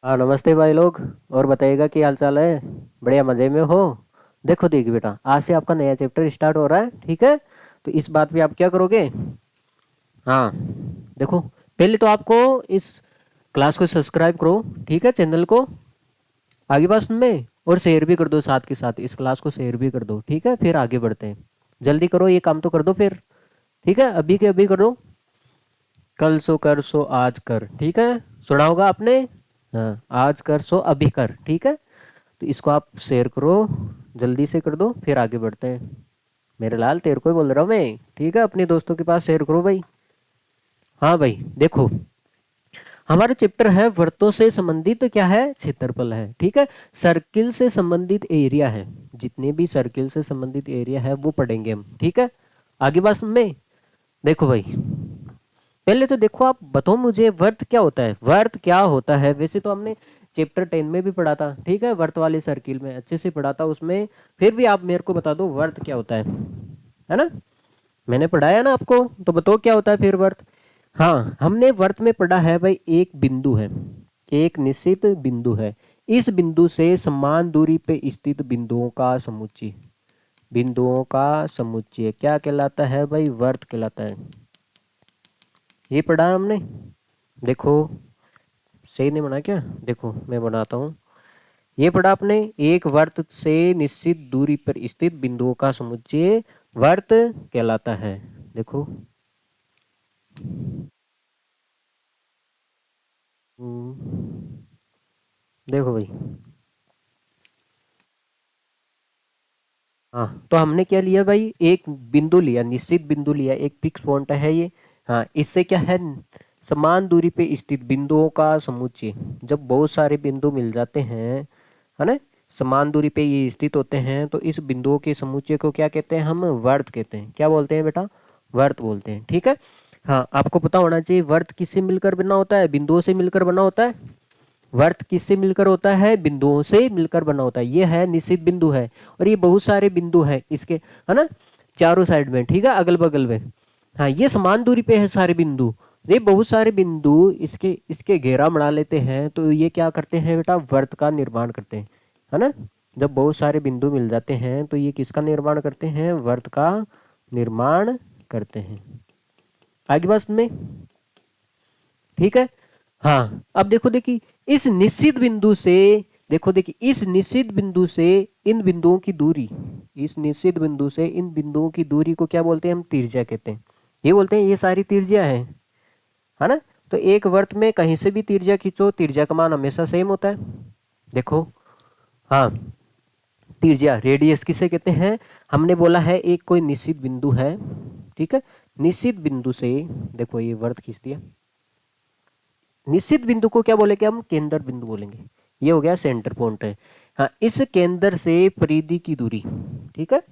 हाँ नमस्ते भाई लोग। और बताइएगा क्या हाल चाल है। बढ़िया मज़े में हो। देखो देखिए बेटा, आज से आपका नया चैप्टर स्टार्ट हो रहा है, ठीक है। तो इस बात पे आप क्या करोगे। हाँ, देखो, पहले तो आपको इस क्लास को सब्सक्राइब करो, ठीक है, चैनल को। आगे बात सुन में, और शेयर भी कर दो, साथ के साथ इस क्लास को शेयर भी कर दो, ठीक है। फिर आगे बढ़ते हैं। जल्दी करो, ये काम तो कर दो फिर। ठीक है, अभी के अभी करो। कल सो कर सो आज कर, ठीक है। सुना होगा आपने। हाँ, आज कर सो अभी कर, ठीक है। तो इसको आप शेयर करो, जल्दी से कर दो, फिर आगे बढ़ते हैं। मेरे लाल, तेरे को ही बोल रहा हूँ मैं, ठीक है। अपने दोस्तों के पास शेयर करो भाई। हाँ भाई, देखो, हमारा चैप्टर है वृत्तों से संबंधित क्या है, क्षेत्रफल है, ठीक है। सर्किल से संबंधित एरिया है, जितने भी सर्किल से संबंधित एरिया है वो पढ़ेंगे हम, ठीक है। आगे बात में, देखो भाई, पहले तो देखो, आप बताओ मुझे वर्त क्या होता है। वर्त क्या होता है, वैसे तो हमने चैप्टर 10 में भी पढ़ा था, ठीक है, वर्त वाले सर्किल में अच्छे से पढ़ा था उसमें। फिर भी आप मेरे को बता दो वर्त क्या होता है ना। मैंने पढ़ाया ना आपको, तो बताओ क्या होता है फिर वर्त। हाँ, हमने वर्त में पढ़ा है भाई, एक बिंदु है, एक निश्चित बिंदु है। इस बिंदु से समान दूरी पे स्थित बिंदुओं का समुच्चय, बिंदुओं का समुच्चय क्या कहलाता है भाई, वर्त कहलाता है। ये पढ़ा हमने। देखो, सही नहीं बना क्या, देखो मैं बनाता हूँ। ये पढ़ा आपने, एक वर्त से निश्चित दूरी पर स्थित बिंदुओं का समुच्चय वर्त कहलाता है। देखो, देखो भाई। हाँ, तो हमने क्या लिया भाई, एक बिंदु लिया, निश्चित बिंदु लिया, एक फिक्स पॉइंट है ये। हाँ, इससे क्या है, समान दूरी पे स्थित बिंदुओं का समुच्चय। जब बहुत सारे बिंदु मिल जाते हैं, है ना, समान दूरी पे ये स्थित होते हैं, तो इस बिंदुओं के समुच्चय को क्या कहते हैं, हम वर्त कहते हैं। क्या बोलते हैं बेटा, वर्त बोलते हैं, ठीक है। हाँ, आपको पता होना चाहिए वर्त किससे मिलकर बना होता है, बिंदुओं से मिलकर बना होता है। वर्त किससे मिलकर होता है, बिंदुओं से मिलकर बना होता है। ये है निश्चित बिंदु है, और ये बहुत सारे बिंदु है इसके, है ना, चारों साइड में, ठीक है, अगल बगल में। हाँ, ये समान दूरी पे है सारे बिंदु। ये बहुत सारे बिंदु इसके इसके घेरा बना लेते हैं, तो ये क्या करते हैं बेटा, वर्त का निर्माण करते हैं, है ना। जब बहुत सारे बिंदु मिल जाते हैं, तो ये किसका निर्माण करते हैं, वर्त का निर्माण करते हैं। आगे बात में, ठीक है। हाँ, अब देखो, देखिए, इस निश्चित बिंदु से, देखो देखिए, इस निश्चित बिंदु से इन बिंदुओं की दूरी, इस निश्चित बिंदु से इन बिंदुओं की दूरी को क्या बोलते हैं, हम त्रिज्या कहते हैं। ये बोलते हैं ये सारी त्रिज्या है ना। तो एक वर्त में कहीं से भी त्रिज्या खींचो, त्रिज्या का मान हमेशा सेम होता है। देखो, हाँ, त्रिज्या, रेडियस किसे कहते हैं। हमने बोला है एक कोई निश्चित बिंदु है, ठीक है। निश्चित बिंदु से, देखो ये वर्त खींच दिया, निश्चित बिंदु को क्या बोलेंगे हम, केंद्र बिंदु बोलेंगे। ये हो गया सेंटर पॉइंट है। हाँ, इस केंद्र से परिधि की दूरी, ठीक है,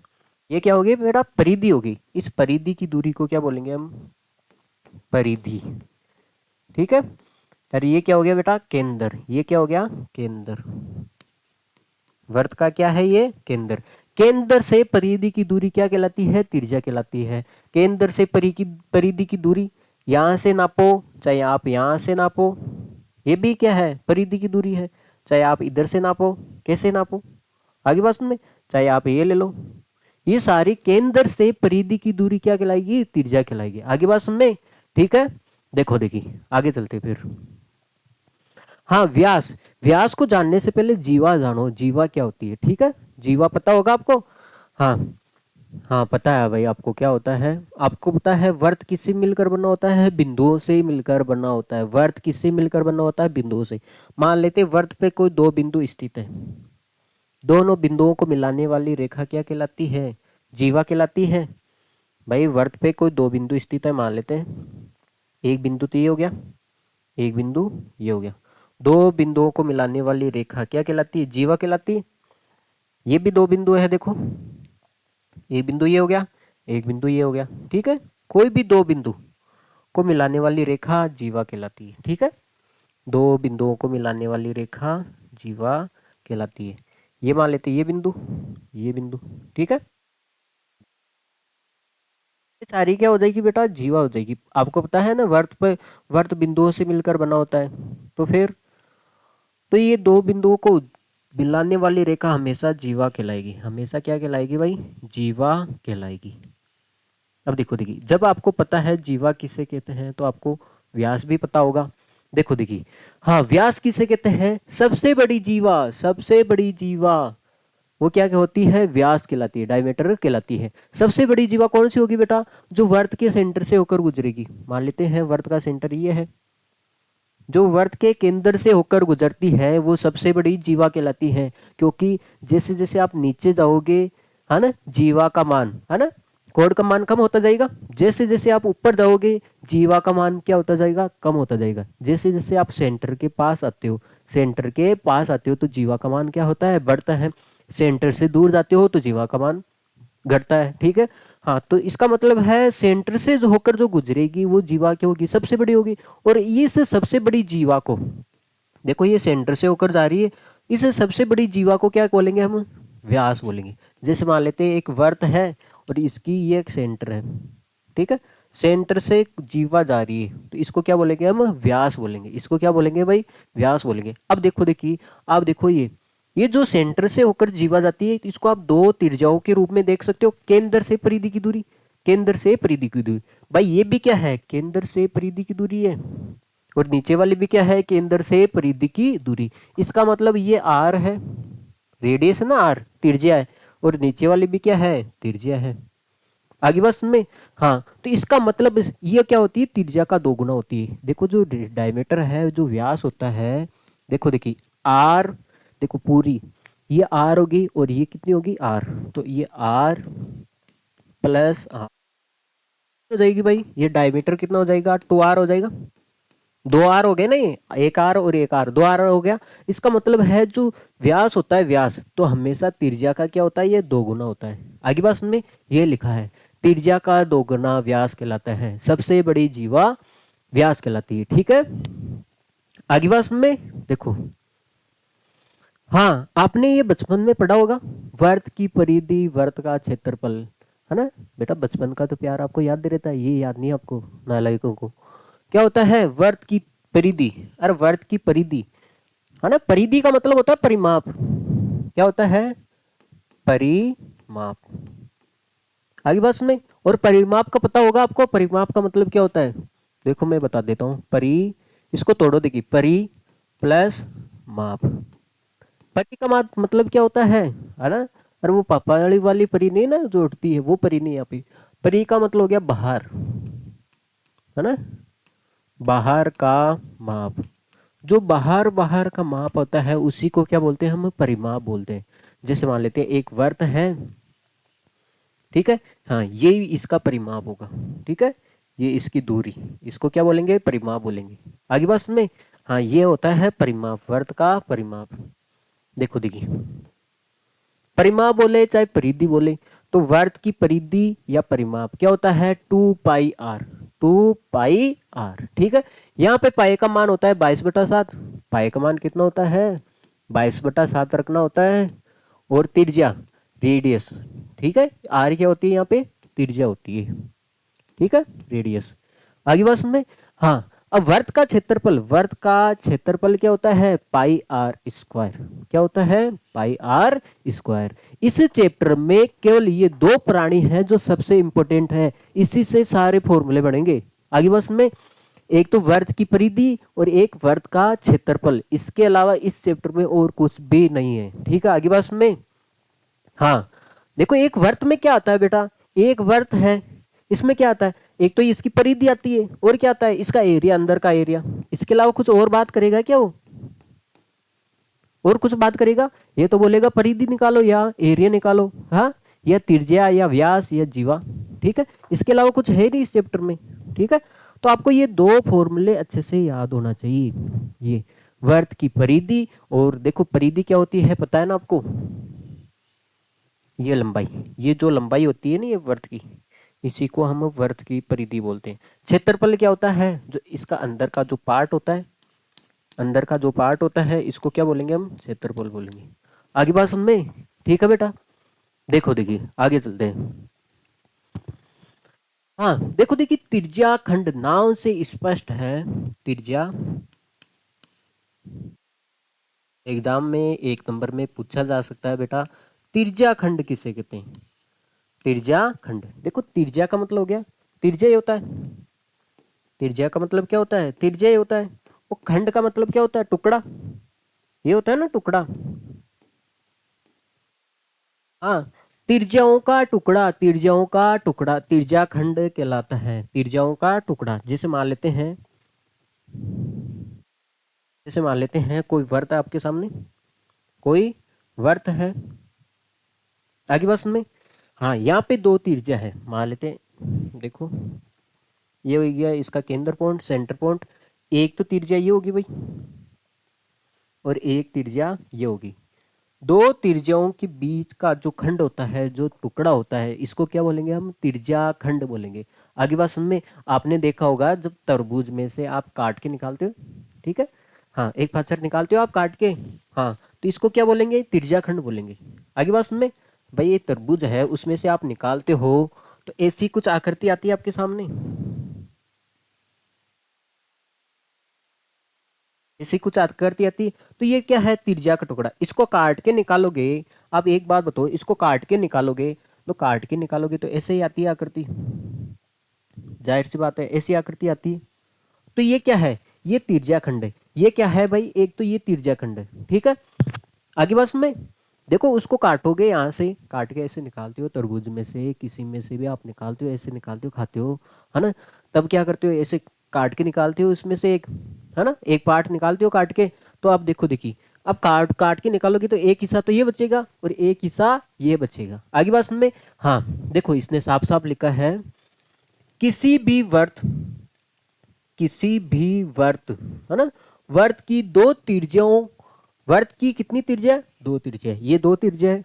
ये क्या होगी मेरा, परिधि होगी। इस परिधि की दूरी को क्या बोलेंगे हम, परिधि, ठीक है। अरे ये क्या हो गया बेटा, केंद्र, ये क्या हो गया, केंद्र। वर्त का क्या है ये, केंद्र। केंद्र से परिधि की दूरी क्या कहलाती है, त्रिज्या कहलाती है। केंद्र से परिधि की दूरी, यहां से नापो, चाहे आप यहां से नापो, ये भी क्या है, परिधि की दूरी है। चाहे आप इधर से नापो, कैसे नापो, आगे बात में, चाहे आप ये ले लो, ये सारी केंद्र से परिधि की दूरी क्या कहलाएगी, त्रिज्या कहलाएगी। आगे बात सुन में, ठीक है। देखो देखिए, आगे चलते फिर। हाँ, व्यास, व्यास को जानने से पहले जीवा जानो, जीवा क्या होती है, ठीक है। जीवा पता होगा आपको। हाँ, हाँ पता है भाई आपको, क्या होता है, आपको पता है वर्त किससे मिलकर बना होता है, बिंदुओं से मिलकर बना होता है। वर्त किससे मिलकर बना होता है, बिंदुओं से। मान लेते हैं वर्त पे कोई दो बिंदु स्थित है, दोनों बिंदुओं को मिलाने वाली रेखा क्या कहलाती है, जीवा कहलाती है। भाई वर्त पे कोई दो बिंदु स्थित है, मान लेते हैं, एक बिंदु तो ये हो गया, एक बिंदु ये हो गया। दो बिंदुओं को मिलाने वाली रेखा क्या कहलाती है, जीवा कहलाती है। ये भी दो बिंदु है, देखो, एक बिंदु ये हो गया, एक बिंदु ये हो गया, ठीक है। कोई भी दो बिंदु को मिलाने वाली रेखा जीवा कहलाती है, ठीक है। दो बिंदुओं को मिलाने वाली रेखा जीवा कहलाती है। ये मान लेते हैं ये बिंदु, ये बिंदु, ठीक है। ये सारी क्या हो जाएगी बेटा, जीवा हो जाएगी। आपको पता है ना, वर्त पे, वर्त बिंदुओं से मिलकर बना होता है। तो फिर तो ये दो बिंदुओं को मिलाने वाली रेखा हमेशा जीवा कहलाएगी। हमेशा क्या कहलाएगी भाई? जीवा कहलाएगी। अब देखो देखिए, जब आपको पता है जीवा किसे कहते हैं तो आपको व्यास भी पता होगा। देखो देखिए, हाँ, व्यास किसे कहते हैं? सबसे बड़ी जीवा, सबसे बड़ी जीवा वो क्या होती है? व्यास कहलाती है, डायमीटर कहलाती है। सबसे बड़ी जीवा कौन सी होगी बेटा? जो वर्त के सेंटर से होकर गुजरेगी। मान लेते हैं वर्त का सेंटर ये है, जो वर्त के केंद्र से होकर गुजरती है वो सबसे बड़ी जीवा कहलाती है। क्योंकि जैसे जैसे आप नीचे जाओगे, है ना, जीवा का मान, है ना, कोड का मान कम होता जाएगा। जैसे जैसे आप ऊपर जाओगे, जीवा का मान क्या होता जाएगा? कम होता जाएगा। जैसे जैसे आप सेंटर के पास आते हो, सेंटर के पास आते हो तो जीवा का मान क्या होता है? बढ़ता है। सेंटर से दूर जाते हो तो जीवा का मान घटता है। ठीक है। हाँ, तो इसका मतलब है सेंटर से जो होकर जो गुजरेगी वो जीवा क्या होगी? सबसे बड़ी होगी। और इस सबसे बड़ी जीवा को, देखो ये सेंटर से होकर जा रही है, इस सबसे बड़ी जीवा को क्या बोलेंगे हम? व्यास बोलेंगे। जैसे मान लेते हैं एक वर्त है और इसकी ये एक सेंटर है। ठीक है। सेंटर से जीवा जा रही है तो इसको क्या बोलेंगे हम? व्यास बोलेंगे। इसको क्या बोलेंगे भाई? व्यास बोलेंगे। अब देखो देखिए, आप देखो ये जो सेंटर से होकर जीवा जाती है, इसको आप दो त्रिज्याओं के रूप में देख सकते हो। केंद्र से परिधि की दूरी, केंद्र से परिधि की दूरी। भाई ये भी क्या है? केंद्र से परिधि की दूरी है। और नीचे वाली भी क्या है? केंद्र से परिधि की दूरी। इसका मतलब ये आर है, रेडियस है ना, आर त्रिज्या है। और नीचे वाली भी क्या है? त्रिज्या है। आगे बस में, हाँ, तो इसका मतलब ये क्या होती है? त्रिज्या का दोगुना होती है। देखो जो डायमीटर है, जो व्यास होता है, देखो देखिए, आर, देखो पूरी ये आर होगी और ये कितनी होगी? आर। तो ये आर प्लस आर हो जाएगी भाई। ये डायमीटर कितना हो जाएगा? 2r हो जाएगा। 2r हो गए ना, ये एक आर और एक आर, 2r हो गया। इसका मतलब है जो व्यास होता है, व्यास तो हमेशा त्रिज्या का क्या होता है? ये दोगुना होता है। आगे बात में ये लिखा है, त्रिज्या का दोगुना व्यास कहलाता है। सबसे बड़ी जीवा व्यास कहलाती है। ठीक है। आगे बात में देखो, हाँ, आपने ये बचपन में पढ़ा होगा, वर्त की परिधि, वर्त का क्षेत्रफल, है ना। बेटा बचपन का तो प्यार आपको याद दे रहता है, ये याद नहीं आपको नालायकों को। क्या होता है? वर्त की परिधि। अरे वर्त की परिधि, है ना, परिधि का मतलब होता है परिमाप। क्या होता है? परिमाप। आगे बस में, और परिमाप का पता होगा आपको। परिमाप का मतलब क्या होता है? देखो मैं बता देता हूँ। परि, इसको तोड़ो, देखिए, परि प्लस माप। परी का मतलब क्या होता है ना? अरे वो पापाड़ी वाली परी नहीं ना जो उठती है, वो परी नहीं। यहाँ पे परी का मतलब हो गया बाहर, है ना, बाहर का माप। जो बाहर बाहर का माप होता है उसी को क्या बोलते हैं? हम परिमाप बोलते हैं। जैसे मान लेते हैं एक वर्त है, ठीक है, हाँ, ये इसका परिमाप होगा। ठीक है, ये इसकी दूरी, इसको क्या बोलेंगे? परिमाप बोलेंगे। आगे बात में, हाँ, ये होता है परिमाप, वर्त का परिमाप। देखो देखिए, परिमाप बोले चाहे परिधि बोले, तो वर्त की परिधि या परिमाप क्या होता है? 2 पाई आर, 2 पाई आर। ठीक है। यहाँ पे पाई का मान होता है 22/7। पाई का मान कितना होता है? 22/7 रखना होता है। और त्रिज्या, रेडियस, ठीक है, आर क्या होती है? यहाँ पे त्रिज्या होती है। ठीक है, रेडियस। आगे बात में, हाँ, अब वर्त का क्षेत्रफल, वर्त का क्षेत्रफल क्या होता है? Pi r square. क्या होता है? Pi r square. इस चैप्टर में केवल ये दो प्राणी हैं जो सबसे इंपॉर्टेंट है, इसी से सारे फॉर्मूले बनेंगे। आगे बस में, एक तो वर्त की परिधि और एक वर्त का क्षेत्रफल। इसके अलावा इस चैप्टर में और कुछ भी नहीं है। ठीक है। आगे बस में, हाँ, देखो एक वर्त में क्या आता है बेटा? एक वर्त है, इसमें क्या आता है? एक तो इसकी परिधि आती है, और क्या आता है? इसका एरिया, अंदर का एरिया। इसके अलावा कुछ और बात करेगा क्या वो? और कुछ बात करेगा? ये तो बोलेगा परिधि निकालो या एरिया निकालो, हाँ, या त्रिज्या या व्यास या जीवा। ठीक है, इसके अलावा कुछ है नहीं इस चैप्टर में। ठीक है, तो आपको ये दो फॉर्मूले अच्छे से याद होना चाहिए। ये वर्त की परिधि, और देखो परिधि क्या होती है पता है ना आपको? ये लंबाई, ये जो लंबाई होती है ना ये वर्त की, इसी को हम वर्त की परिधि बोलते हैं। क्षेत्रफल क्या होता है? जो इसका अंदर का जो पार्ट होता है, अंदर का जो पार्ट होता है, इसको क्या बोलेंगे? हम क्षेत्रफल बोलेंगे। आगे बात समझ में? ठीक है बेटा। देखो देखिए, आगे चलते हैं। हाँ, देखो देखिए, त्रिज्या खंड नाम से स्पष्ट है। त्रिज्या एग्जाम में 1 नंबर में पूछा जा सकता है बेटा, तिर्जा खंड किसे कहते हैं? तिर्जा खंड। देखो तिर्जा का मतलब हो गया, तिर्जा ही होता है। तिर्जा का मतलब क्या होता है? तिर्जा ही होता है। वो खंड का मतलब क्या होता है? टुकड़ा। ये होता है ना टुकड़ा। हाँ, तिर्जाओं का टुकड़ा, तिर्जाओं का टुकड़ा तिर्जा खंड कहलाता है। तिर्जाओं का टुकड़ा। जैसे मान लेते हैं कोई वर्त है आपके सामने, कोई वर्त है, आगे बात सुन में। हाँ, यहाँ पे दो तिर्जा है मान लेते हैं। देखो ये हो गया इसका केंद्र पॉइंट, सेंटर पॉइंट। एक तो तिर्जा ये होगी भाई, और एक तिर्जा ये होगी। दो तिर्जाओं के बीच का जो खंड होता है, जो टुकड़ा होता है, इसको क्या बोलेंगे हम? तिर्जा खंड बोलेंगे। आगे बात सुन में। आपने देखा होगा जब तरबूज में से आप काट के निकालते हो, ठीक है, हाँ, एक फाचर निकालते हो आप काट के, हाँ, तो इसको क्या बोलेंगे? तिर्जा खंड बोलेंगे। आगे बात सुन में। भाई ये तरबूज है, उसमें से आप निकालते हो, तो ऐसी कुछ आकृति आती है आपके सामने, ऐसी कुछ आकृति आती है, तो ये क्या है? तिर्जा का टुकड़ा। इसको काट के निकालोगे, आप एक बात बताओ, इसको काट के निकालोगे, तो काट के निकालोगे तो ऐसे ही आती है आकृति, जाहिर सी बात है ऐसी आकृति आती है। तो ये क्या है? ये तिर्जा खंड है। ये क्या है भाई? एक तो ये तिर्जा खंड है, ठीक है। आगे बस में देखो, उसको काटोगे, यहाँ से काट के ऐसे निकालते हो, तरबूज में से किसी में से भी आप निकालते हो, ऐसे निकालते हो, खाते हो, है ना। तब क्या करते हो? ऐसे काट के निकालते हो उसमें से एक, है ना, एक पार्ट निकालते हो काट के। तो आप देखो, देखिए, अब काट काट के निकालोगे तो एक हिस्सा तो ये बचेगा और एक हिस्सा ये बचेगा। आगे बात सुन में। हाँ, देखो इसने साफ साफ लिखा है, किसी भी वर्त, किसी भी वर्त, है ना, वर्त की दो त्रिज्याओं, वर्त की कितनी त्रिज्या है? दो त्रिज्या है। ये दो त्रिज्या है।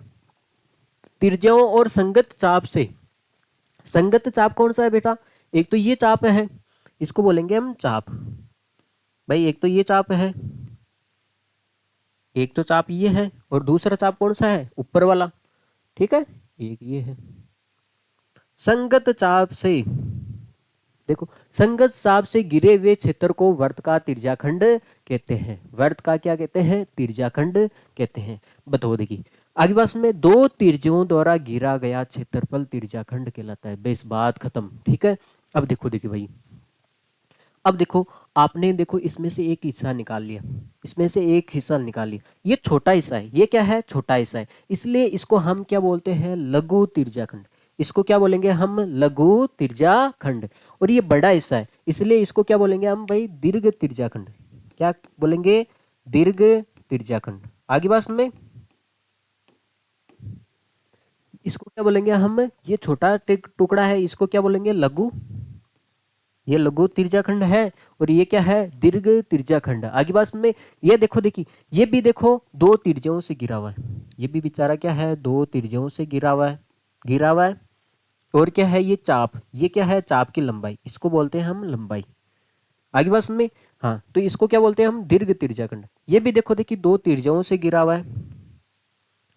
त्रिज्याओं और संगत चाप से, संगत चाप कौन सा है बेटा? एक तो ये चाप है, इसको बोलेंगे हम चाप। भाई एक तो ये चाप है, एक तो चाप ये है, और दूसरा चाप कौन सा है? ऊपर वाला, ठीक है, एक ये है। संगत चाप से, देखो, संगत चाप से घिरे हुए क्षेत्र को वर्त का तिर्जाखंड कहते हैं। वर्त का क्या कहते हैं? तिर्जाखंड कहते हैं। बताओ, देखिए आगे बस में, दो तिर्जों द्वारा घिरा गया क्षेत्रफल तिर्जाखंड कहलाता है। बेस बात खत्म, ठीक है। अब देखो, देखिए भाई, अब देखो, आपने देखो इसमें से एक हिस्सा निकाल लिया, इसमें से एक हिस्सा निकाल लिया, ये छोटा हिस्सा है, ये क्या है? छोटा हिस्सा है, इसलिए इसको हम क्या बोलते हैं? लघु तिर्जाखंड। इसको क्या बोलेंगे हम? लघु तिर्जाखंड। और ये बड़ा हिस्सा है, इसलिए इसको क्या बोलेंगे हम भाई? दीर्घ तिर्जाखंड। क्या बोलेंगे? दीर्घ तिर्जाखंड। आगे बात में, इसको क्या बोलेंगे हम? ये छोटा टुकड़ा है, इसको क्या बोलेंगे? लघु, ये लघु तिर्जाखंड है। और ये क्या है? दीर्घ तिर्जाखंड। आगे बात में, ये देखो, देखिए, ये भी देखो दो तिर्जाओं से घिरा हुआ है, ये भी बेचारा क्या है? दो तिर्जाओं से घिरा हुआ है, घिरा हुआ है। और क्या है? ये चाप, ये क्या है? चाप की लंबाई, इसको बोलते हैं हम लंबाई। आगे बात में, हाँ, तो इसको क्या बोलते हैं हम? दीर्घ तिर्जाखंड। ये भी देखो, देखिए, दो तिर्जाओं से घिरा हुआ है,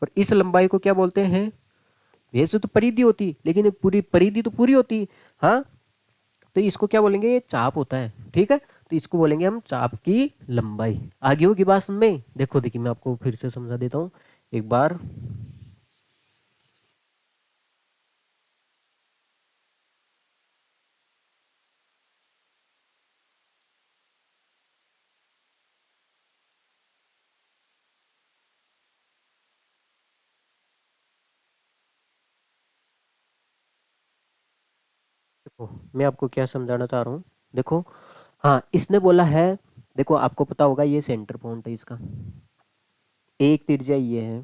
और इस लंबाई को क्या बोलते हैं? वैसे तो परिधि होती, लेकिन ये पूरी परिधि तो पूरी होती, हाँ, तो इसको क्या बोलेंगे? ये चाप होता है, ठीक है, तो इसको बोलेंगे हम चाप की लंबाई। आगे होगी बात में। देखो, देखिए, मैं आपको फिर से समझा देता हूँ एक बार। देखो मैं आपको क्या समझाना चाह रहा हूँ। देखो, हाँ, इसने बोला है, देखो आपको पता होगा ये सेंटर पॉइंट है इसका, एक त्रिज्या ये है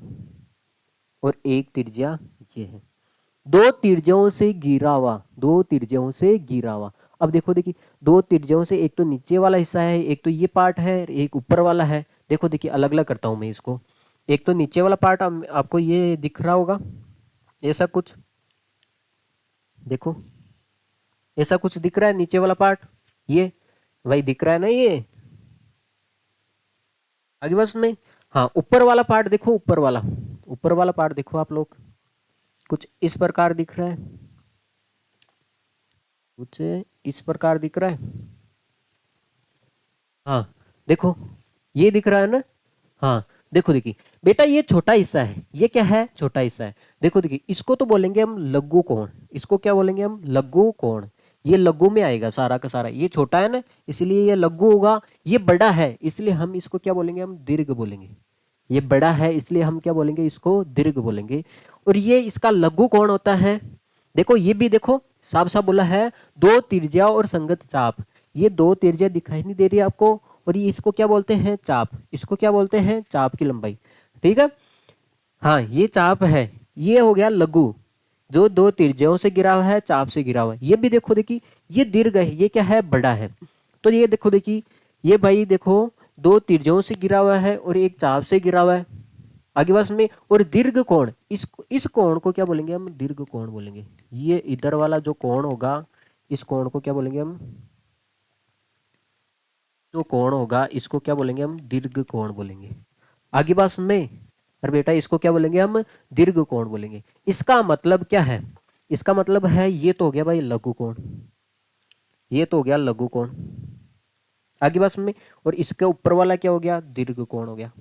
और एक त्रिज्या ये है, दो तिर्जाओं से घिरा हुआ, दो तिर्जाओं से घिरा हुआ। अब देखो, देखिए, दो तिर्जाओं से, एक तो नीचे वाला हिस्सा है, एक तो ये पार्ट है, एक ऊपर वाला है। देखो, देखिए, अलग अलग करता हूं मैं इसको। एक तो नीचे वाला पार्ट आपको ये दिख रहा होगा, ऐसा कुछ, देखो, ऐसा कुछ दिख रहा है नीचे वाला पार्ट, ये वही दिख रहा है ना ये। आगे बस में, हाँ, ऊपर वाला पार्ट देखो, ऊपर वाला, ऊपर वाला पार्ट देखो आप लोग, कुछ इस प्रकार दिख रहा है, कुछ इस प्रकार दिख रहा है। हाँ, देखो, ये दिख रहा है ना। हाँ, देखो देखिए बेटा, ये छोटा हिस्सा है, ये क्या है, छोटा हिस्सा है। देखो देखिए, इसको तो बोलेंगे हम लघु कोण, इसको क्या बोलेंगे हम, लघु कोण। ये लघु में आएगा सारा का सारा, ये छोटा है ना इसलिए ये लघु होगा। ये बड़ा है इसलिए हम इसको क्या बोलेंगे, हम दीर्घ बोलेंगे। ये बड़ा है इसलिए हम क्या बोलेंगे, इसको दीर्घ बोलेंगे। और ये इसका लघु कोण होता है। देखो ये भी देखो, साफ साफ बोला है, दो त्रिज्या और संगत चाप। ये दो त्रिज्या दिखाई नहीं दे रही है आपको, और ये इसको क्या बोलते हैं, चाप। इसको क्या बोलते हैं, चाप की लंबाई। ठीक है, हाँ ये चाप है। ये हो गया लघु, जो दो त्रिज्याओं से गिरा हुआ है, चाप से गिरा हुआ है। ये भी देखो देखिए, ये दीर्घ है, ये क्या है, बड़ा है। तो ये देखो देखिए, ये भाई देखो, दो त्रिज्याओं से गिरा हुआ है और एक चाप से गिरा हुआ है। आगे बस में, और दीर्घ कोण, इस कोण को क्या बोलेंगे हम, दीर्घ कोण बोलेंगे। ये इधर वाला जो कोण होगा, इस कोण को क्या बोलेंगे हम, जो कोण होगा इसको क्या बोलेंगे हम, दीर्घ कोण बोलेंगे। आगे बात में, और बेटा इसको क्या बोलेंगे हम, दीर्घ कोण बोलेंगे। इसका मतलब क्या है, इसका मतलब है, ये तो हो गया भाई लघु कोण, ये तो हो गया लघु कोण। आगे बात में, और इसके ऊपर वाला क्या हो गया, दीर्घ कोण हो गया।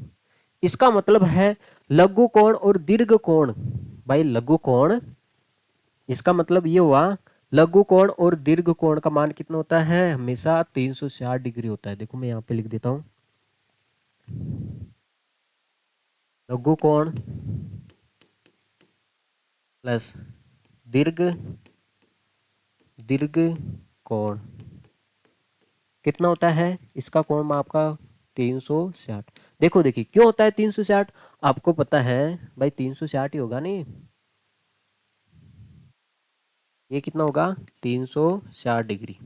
इसका मतलब है लघु कोण और दीर्घ कोण। भाई लघु कोण, इसका मतलब ये हुआ, लघु कोण और दीर्घ कोण का मान कितना होता है, हमेशा 360 डिग्री होता है। देखो मैं यहाँ पे लिख देता हूँ, लघु कोण प्लस दीर्घ दीर्घ कोण कितना होता है, इसका कोण आपका 360। देखो देखिए क्यों होता है 360, आपको पता है भाई 360 ही होगा नहीं, ये कितना होगा 360 डिग्री।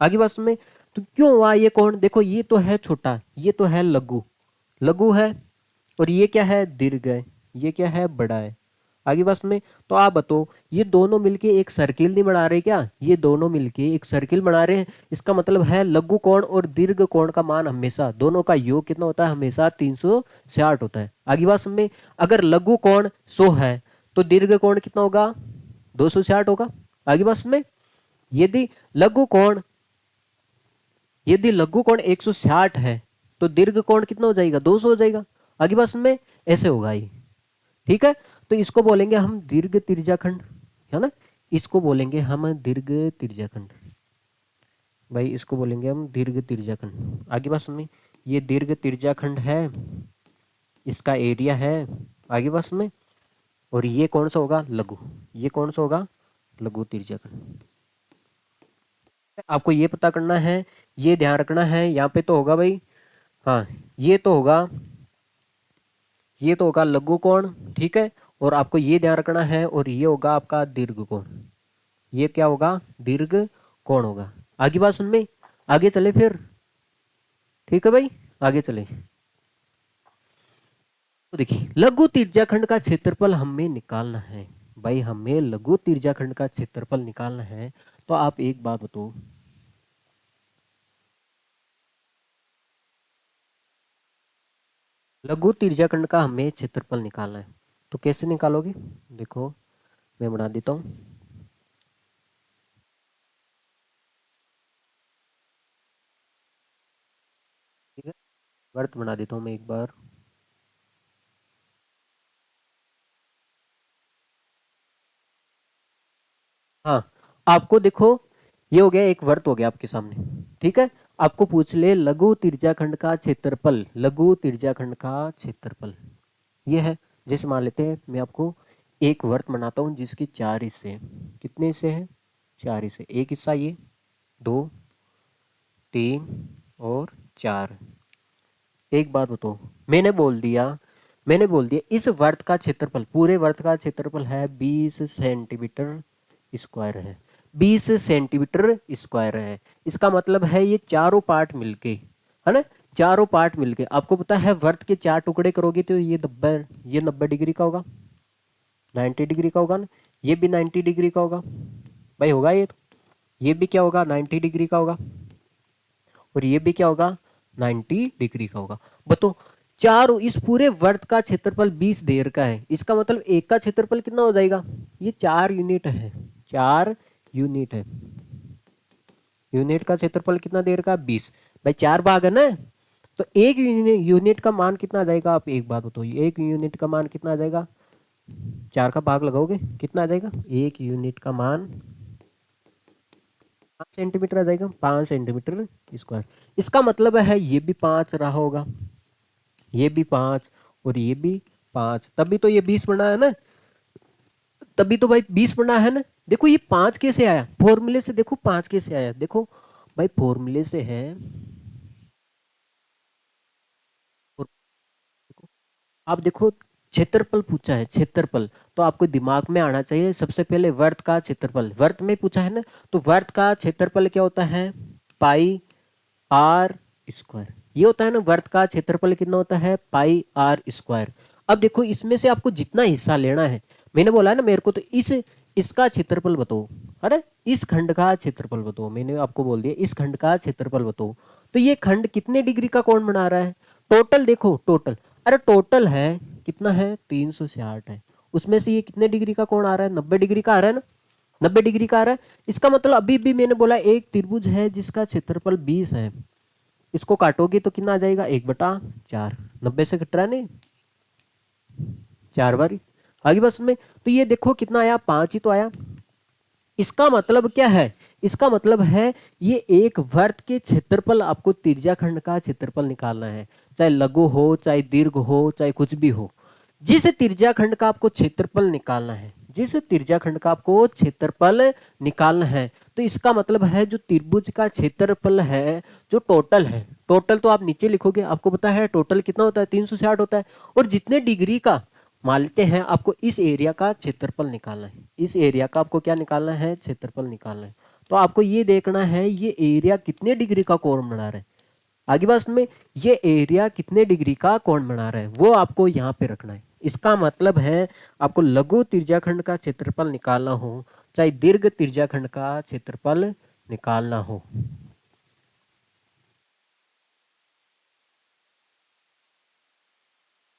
आगे बात में, तो क्यों हुआ ये कोण, देखो ये तो है छोटा, ये तो है लघु, लघु है, और ये क्या है, दीर्घ है, ये क्या है, बड़ा है। आगे बस में, तो आप बताओ, ये दोनों मिलके एक सर्किल नहीं बना रहे क्या, ये दोनों मिलके एक सर्किल बना रहे हैं। इसका मतलब है लघु कोण और दीर्घ कोण का मान हमेशा, दोनों का योग कितना होता है, हमेशा 360 होता है। आगे बस में, अगर लघु कोण 100 है तो दीर्घ कोण कितना होगा, 260 होगा। आगे बस में, यदि लघु कोण यदि लघु कोण 160 है तो दीर्घ कोण कितना हो जाएगा, 200 हो जाएगा। आगे बस में ऐसे होगा ये, ठीक है। तो इसको बोलेंगे हम दीर्घ त्रिज्याखंड, है ना, इसको बोलेंगे हम दीर्घ त्रिज्याखंड। भाई इसको बोलेंगे हम दीर्घ त्रिज्याखंड। आगे बात में, ये दीर्घ त्रिज्याखंड है, इसका एरिया है। आगे बात में, और ये कौन सा होगा, लघु, ये कौन सा होगा, लघु त्रिज्याखंड। आपको ये पता करना है, ये ध्यान रखना है, यहाँ पे तो होगा भाई, हाँ ये तो होगा लघु कोण, ठीक है। और आपको ये ध्यान रखना है, और ये होगा आपका दीर्घ कोण, ये क्या होगा, दीर्घ कोण होगा। आगे बात सुन में, आगे चले फिर, ठीक है भाई, आगे चले। तो देखिए लघु त्रिज्याखंड का क्षेत्रफल हमें निकालना है। भाई हमें लघु त्रिज्याखंड का क्षेत्रफल निकालना है, तो आप एक बात बताओ, लघु त्रिज्याखंड का हमें क्षेत्रफल निकालना है, तो कैसे निकालोगे, देखो मैं बना देता हूँ। ठीक है, वर्त बना देता हूँ मैं एक बार। हाँ, आपको देखो, ये हो गया एक वर्त हो गया आपके सामने, ठीक है। आपको पूछ ले लघु त्रिज्याखंड का क्षेत्रफल, लघु त्रिज्याखंड का क्षेत्रफल ये है। जैसे मान लेते हैं मैं आपको एक वर्त बनाता हूँ जिसके 4 हिस्से हैं। कितने हिस्से हैं, 4 हिस्से। एक हिस्सा ये, 2, 3 और 4। एक बात बताओ, मैंने बोल दिया इस वर्त का क्षेत्रफल, पूरे वर्त का क्षेत्रफल है 20 सेंटीमीटर स्क्वायर है, 20 सेंटीमीटर स्क्वायर है। इसका मतलब है ये चारों पार्ट मिलके, है ना, चारों पार्ट मिलके, आपको पता है वर्त के 4 टुकड़े करोगे तो ये 90 डिग्री का होगा, 90 डिग्री का होगा ना, ये भी 90 डिग्री का होगा भाई, होगा ये तो, ये भी क्या होगा, 90 डिग्री का होगा, और ये भी क्या होगा, 90 डिग्री का होगा। बताओ, चारों, इस पूरे वर्त का क्षेत्रफल 20 देर का है, इसका मतलब एक का क्षेत्रफल कितना हो जाएगा, ये 4 यूनिट है, 4 यूनिट है। यूनिट का क्षेत्रफल कितना देर का, 20। भाई 4 भाग है ना, तो एक यूनिट का मान कितना आ जाएगा, आप एक बात बताइए, एक यूनिट का मान कितना आ जाएगा, 4 का भाग लगाओगे कितना आ जाएगा, एक यूनिट का मान 5 सेंटीमीटर आ जाएगा, 5 सेंटीमीटर स्क्वायर। इसका मतलब है ये भी 5 रहा होगा, ये भी 5 और ये भी 5, तभी तो ये 20 बना है ना, तभी तो भाई 20 बना है ना। देखो ये 5 कैसे आया, फॉर्मूले से देखो 5 कैसे आया, देखो भाई फॉर्मूले से है, और देखो, आप देखो क्षेत्रफल पूछा है, क्षेत्रफल तो आपको दिमाग में आना चाहिए सबसे पहले वर्त का क्षेत्रफल, वर्त में पूछा है ना, तो वर्त का क्षेत्रफल क्या होता है, पाई आर स्क्वायर, ये होता है ना, वर्त का क्षेत्रफल कितना होता है, पाई आर स्क्वायर। अब देखो इसमें से आपको जितना हिस्सा लेना है, मैंने बोला है ना मेरे को तो इसका क्षेत्रफल बताओ, अरे इस खंड का क्षेत्रफल बताओ, मैंने आपको बोल दिया इस खंड का क्षेत्रफल बताओ, तो ये खंड कितने डिग्री का कोण बना रहा है, टोटल देखो टोटल, अरे टोटल है कितना है 360 है, उसमें से ये कितने डिग्री का कोण आ रहा है, 90 डिग्री का आ रहा है ना, 90 डिग्री का आ रहा है। इसका मतलब अभी भी मैंने बोला एक त्रिभुज है जिसका क्षेत्रफल 20 है, इसको काटोगे तो कितना आ जाएगा, 1/4, 90 से कट रहा है नहीं, 4 बारी आगे बस में, तो ये देखो कितना आया, 5 ही तो आया। इसका मतलब क्या है, इसका मतलब है ये एक वर्त के क्षेत्रफल, आपको त्रिज्याखंड का क्षेत्रफल निकालना है, चाहे लघु हो चाहे दीर्घ हो चाहे कुछ भी हो, जिस त्रिज्याखंड का आपको क्षेत्रफल निकालना है, जिस त्रिज्याखंड का आपको क्षेत्रफल निकालना है, तो इसका मतलब है जो त्रिभुज का क्षेत्रफल है, जो टोटल है, टोटल तो आप नीचे लिखोगे, आपको पता है टोटल कितना होता है 360 होता है, और जितने डिग्री का मान लेते हैं आपको इस एरिया का क्षेत्रफल निकालना है, इस एरिया का आपको क्या निकालना है, क्षेत्रफल निकालना है, तो आपको ये देखना है ये एरिया कितने डिग्री का कोण बना रहा है, आगे बात में ये एरिया कितने डिग्री का कोण बना रहा है वो आपको यहाँ पे रखना है। इसका मतलब है आपको लघु त्रिज्याखंड का क्षेत्रफल निकालना हो चाहे दीर्घ त्रिज्याखंड का क्षेत्रफल निकालना हो।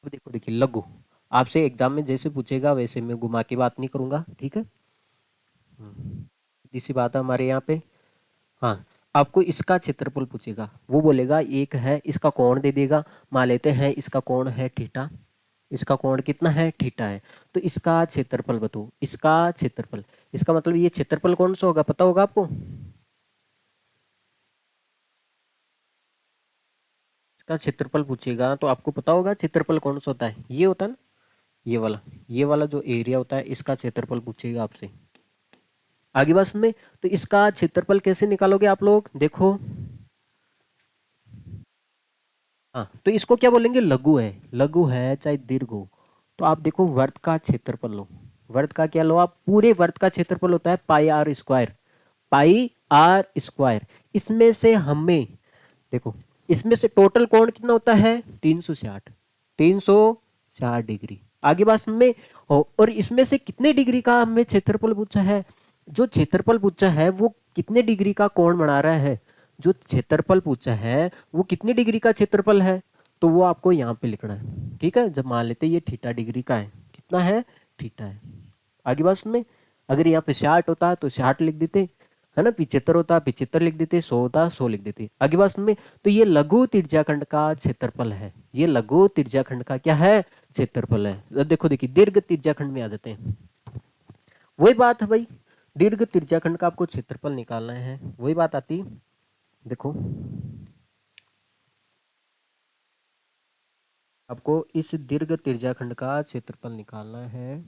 अब देखो देखिए लघु आपसे एग्जाम में जैसे पूछेगा वैसे मैं घुमा के बात नहीं करूंगा, ठीक है, इसी बात है हमारे यहाँ पे। हाँ, आपको इसका क्षेत्रफल पूछेगा, वो बोलेगा एक है, इसका कोण दे देगा, मान लेते हैं इसका कोण है थीटा, इसका कोण कितना है थीटा है, तो इसका क्षेत्रफल बताओ, इसका क्षेत्रफल, इसका मतलब ये क्षेत्रफल कौन सा होगा पता होगा आपको, इसका क्षेत्रफल पूछेगा तो आपको पता होगा क्षेत्रफल कौन सा होता है, ये होता है ना, ये वाला जो एरिया होता है इसका क्षेत्रफल पूछेगा आपसे, आगे बात में। तो इसका क्षेत्रफल कैसे निकालोगे आप लोग देखो, हाँ तो इसको क्या बोलेंगे, लघु है, लघु है चाहे दीर्घ हो, तो आप देखो वर्त का क्षेत्रफल लो, वर्त का क्या लो आप, पूरे वर्त का क्षेत्रफल होता है pi r square, pi r square, इसमें से हमें देखो, इसमें से टोटल कोण कितना होता है 360, 360 डिग्री, आगे बात में हो, और इसमें से कितने डिग्री का हमें क्षेत्रफल पूछा है, जो क्षेत्रफल पूछा है वो कितने डिग्री का कोण बना रहा है, जो क्षेत्रफल पूछा है वो कितनी डिग्री का क्षेत्रफल है, तो वो आपको यहाँ पे लिखना है, ठीक है, जब मान लेते ये थीटा डिग्री का है, कितना है थीटा है, आगे बात में, अगर यहाँ पे 60 होता तो 60 लिख देते, है ना, 75 होता 75 लिख देते, 100 होता 100 लिख देते, आगे बात में। तो ये लघु त्रिज्याखंड का क्षेत्रफल है, ये लघु त्रिज्याखंड का क्या है क्षेत्रफल है। अब देखो देखिए दीर्घ त्रिज्याखंड में आ जाते हैं, वही बात है भाई, दीर्घ त्रिज्याखंड का आपको क्षेत्रफल निकालना है, वही बात आती, देखो आपको इस दीर्घ त्रिज्याखंड का क्षेत्रफल निकालना है,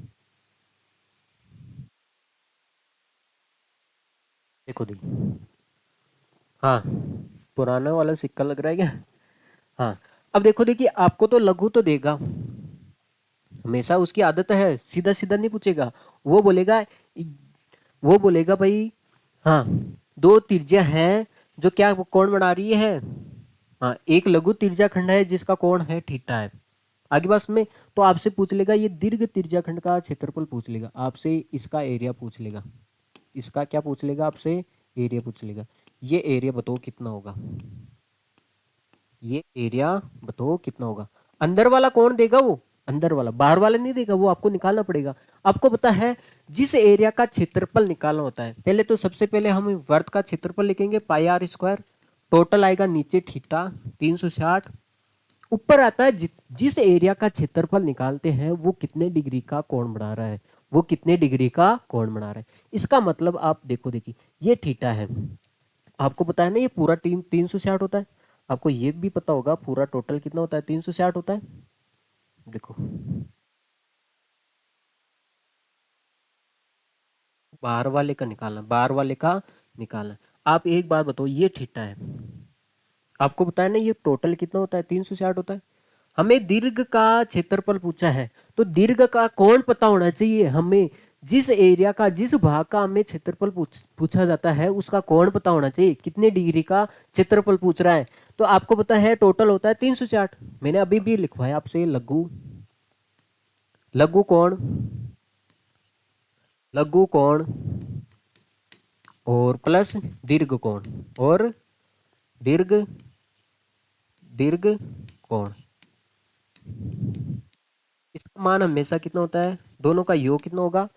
देखो देखिए, हाँ पुराना वाला सिक्का लग रहा है क्या, हाँ अब देखो देखिए आपको तो लघु तो देगा, हमेशा उसकी आदत है सीधा सीधा नहीं पूछेगा, वो बोलेगा, वो बोलेगा भाई, हाँ दो त्रिज्या हैं जो क्या कोण बना रही है, हाँ एक लघु त्रिज्याखंड है जिसका कोण है थीटा है, आगे बस में, तो आपसे पूछ लेगा ये दीर्घ त्रिज्याखंड का क्षेत्रफल पूछ लेगा आपसे, इसका एरिया पूछ लेगा, इसका क्या पूछ लेगा आपसे, एरिया पूछ लेगा, ये एरिया बताओ कितना होगा, ये एरिया बताओ कितना होगा, अंदर वाला कौन देगा, वो अंदर वाला, बाहर वाला नहीं देगा, वो आपको निकालना पड़ेगा। आपको पता है जिस एरिया का क्षेत्रफल निकालना होता है, पहले तो सबसे पहले हम वर्त का क्षेत्रफल लिखेंगे पाई आर स्क्वायर, टोटल आएगा नीचे थीटा 360, ऊपर आता है जिस एरिया का क्षेत्रफल निकालते हैं वो कितने डिग्री का कोण बना रहा है, वो कितने डिग्री का कोण बना रहा है। इसका मतलब आप देखो, देखिए ये थीटा है, आपको पता है ना ये पूरा 360 होता है, आपको ये भी पता होगा पूरा टोटल कितना होता है, 360 होता है। देखो बाहर वाले का निकालना, बाहर वाले का निकालना। आप एक बात बताओ, ये थीटा है, आपको पता है ना ये टोटल कितना होता है, 360 होता है। हमें दीर्घ का क्षेत्रफल पूछा है, तो दीर्घ का कोण पता होना चाहिए हमें। जिस एरिया का, जिस भाग का हमें क्षेत्रफल पूछा जाता है उसका कोण पता होना चाहिए, कितने डिग्री का क्षेत्रफल पूछ रहा है। तो आपको पता है टोटल होता है 360। मैंने अभी भी लिखवाया आपसे लघु, लघु कोण, लघु कोण और प्लस दीर्घ कोण, और दीर्घ, दीर्घ कोण। इसका मान हमेशा कितना होता है, दोनों का योग कितना होगा,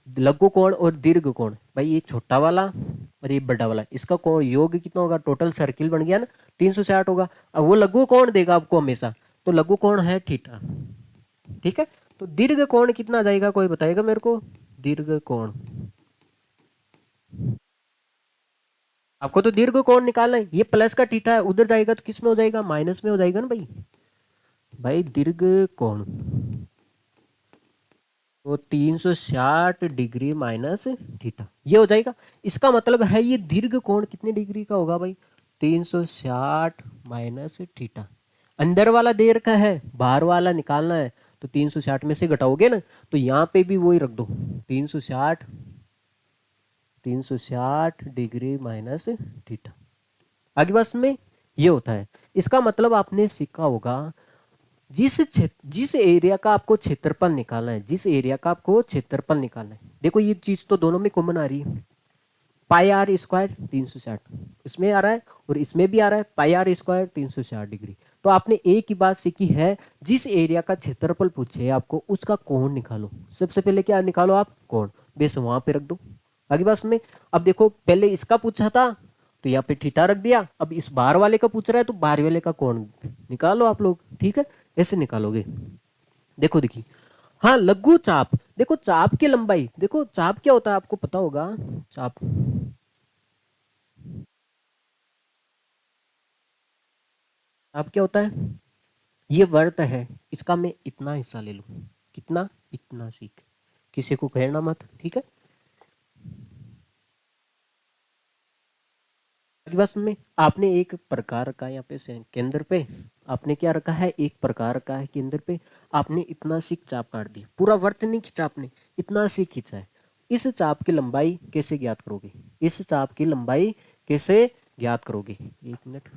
लघु कोण और दीर्घ कोण। भाई ये छोटा वाला और ये बड़ा वाला, इसका कोण योग कितना होगा, टोटल सर्किल बन गया ना 360 होगा। अब वो लघु कोण देगा आपको हमेशा, तो लघु कोण है थीटा, ठीक है। तो दीर्घ कोण कितना आ जाएगा, कोई बताएगा मेरे को, दीर्घ कोण। आपको तो दीर्घ कोण निकालना है, ये प्लस का थीटा है, उधर जाएगा तो किस में हो जाएगा, माइनस में हो जाएगा ना भाई। भाई दीर्घ कोण तो 360 डिग्री माइनस थीटा, ये हो जाएगा। इसका मतलब है ये दीर्घ कोण कितने डिग्री का होगा भाई, 360 माइनस थीटा। अंदर वाला दे रखा है, बाहर वाला निकालना है, तो 360 में से घटाओगे ना, तो यहाँ पे भी वही रख दो, 360, 360 डिग्री माइनस थीटा। आगे बस में ये होता है। इसका मतलब आपने सीखा होगा, जिस एरिया का आपको क्षेत्रफल निकालना है, जिस एरिया का आपको क्षेत्रफल निकालना है, देखो ये चीज तो दोनों में कॉमन आ रही है, पाई आर स्क्वायर 360 इसमें आ रहा है और इसमें भी आ रहा है, पाई आर स्क्वायर 360 डिग्री। तो आपने एक ही बात सीखी है, जिस एरिया का क्षेत्रफल पूछे आपको उसका कोण निकालो। सबसे पहले क्या निकालो आप, कोण, बेस वहां पे रख दो। आगे बात में, अब देखो पहले इसका पूछा था तो यहाँ पे थीटा रख दिया, अब इस बाहर वाले का पूछ रहा है तो बाहर वाले का कोण निकालो आप लोग, ठीक है, ऐसे निकालोगे। देखो देखिए, हाँ लघु चाप, देखो चाप की लंबाई, देखो चाप क्या होता है आपको पता होगा, चाप, चाप क्या होता है, ये वर्त है, इसका मैं इतना हिस्सा ले लूं, कितना, इतना सीख, किसी को कहना मत, ठीक है। बस में आपने एक प्रकार का यहाँ पे केंद्र पे आपने क्या रखा है, एक प्रकार का है केंद्र पे, आपने इतना सी चाप काट दी, पूरा वर्त नहीं खींचा आपने, इतना सी खींचा है। इस चाप की लंबाई कैसे ज्ञात करोगे, इस चाप की लंबाई कैसे ज्ञात करोगे, एक मिनट।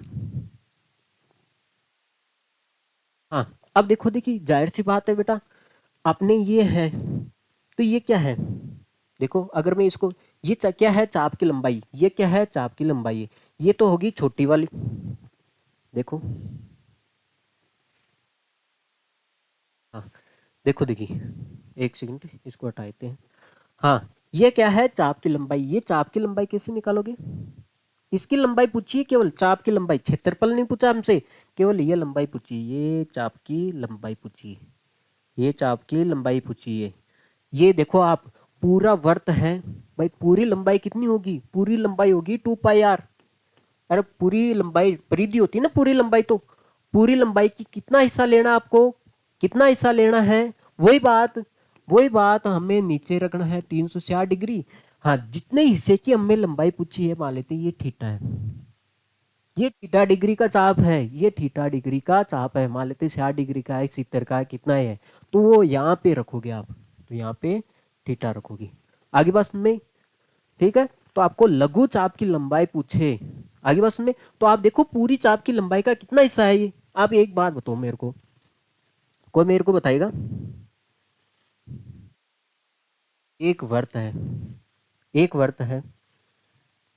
हाँ अब देखो, देखिए जाहिर सी बात है बेटा, आपने ये है तो ये क्या है, देखो अगर मैं इसको, ये क्या है, चाप की लंबाई, ये क्या है, चाप की लंबाई है, ये तो होगी छोटी वाली, देखो, हाँ देखो देखिए, एक सेकंड इसको हटा देते हैं। हाँ ये क्या है, चाप की लंबाई, ये चाप की लंबाई कैसे निकालोगे, इसकी लंबाई पूछी है, केवल चाप की लंबाई, क्षेत्रफल नहीं पूछा हमसे, केवल ये लंबाई पूछी, ये चाप की लंबाई पूछी है, ये चाप की लंबाई पूछी है। ये देखो आप, पूरा वर्त है भाई, पूरी लंबाई कितनी होगी, पूरी लंबाई होगी 2 पाई आर। अरे पूरी लंबाई परिधि होती है ना, पूरी लंबाई, तो पूरी लंबाई की कितना हिस्सा लेना आपको, कितना हिस्सा लेना है, वही बात, वही बात हमें नीचे रखना है 360 डिग्री। हाँ जितने हिस्से की हमें लंबाई पूछी है, मान लेते हैं ये थीटा है, ये थीटा डिग्री का चाप है, ये थीटा डिग्री का चाप है, मान लेते हैं 60 डिग्री का है, 70 का है, कितना है, तो वो यहाँ पे रखोगे आप, तो यहाँ पे थीटा रखोगे। आगे बात में, ठीक है। तो आपको लघु चाप की लंबाई पूछे, आगे बात में, तो आप देखो पूरी चाप की लंबाई का कितना हिस्सा है ये। आप एक बात बताओ मेरे को, कोई मेरे को बताएगा, एक वर्त है, एक वर्त है,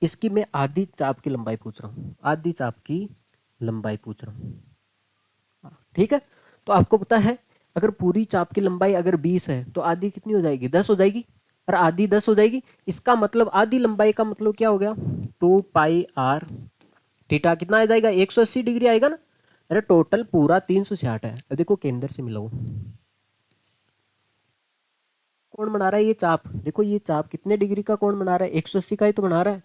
इसकी मैं आधी चाप की लंबाई पूछ रहा हूँ, आधी चाप की लंबाई पूछ रहा हूँ, ठीक है। तो आपको पता है, अगर पूरी चाप की लंबाई अगर 20 है तो आधी कितनी हो जाएगी, 10 हो जाएगी, और आधी 10 हो जाएगी। इसका मतलब आधी लंबाई का मतलब क्या हो गया, 2 पाई आर, थीटा कितना आ जाएगा, 180 डिग्री आएगा ना, अरे टोटल पूरा 366 है। अब देखो केंद्र से मिलाओ, कौन बना रहा है ये चाप, देखो ये चाप कितने डिग्री का कौन बना रहा है, 180 का ही तो बना रहा है,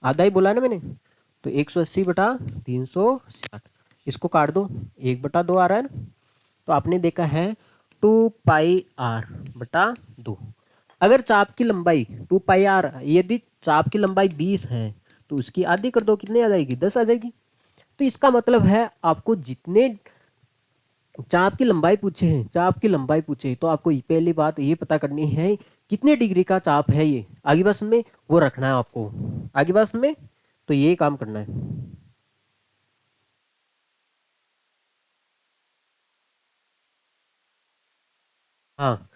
आधा ही बोला ना मैंने। तो 180 बटा 360, इसको काट दो, 1/2 आ रहा है ना। तो आपने देखा है 2 पाई आर बटा 2। अगर चाप की लंबाई 2 पाई आर, यदि चाप की लंबाई 20 है तो उसकी आधी कर दो, कितने आ जाएगी, 10 आ जाएगी। तो इसका मतलब है आपको जितने चाप की लंबाई पूछे हैं, चाप की लंबाई पूछे तो आपको पहली बात ये पता करनी है कितने डिग्री का चाप है ये, आगे बस में वो रखना है आपको, आगे बस में तो ये काम करना है। हाँ,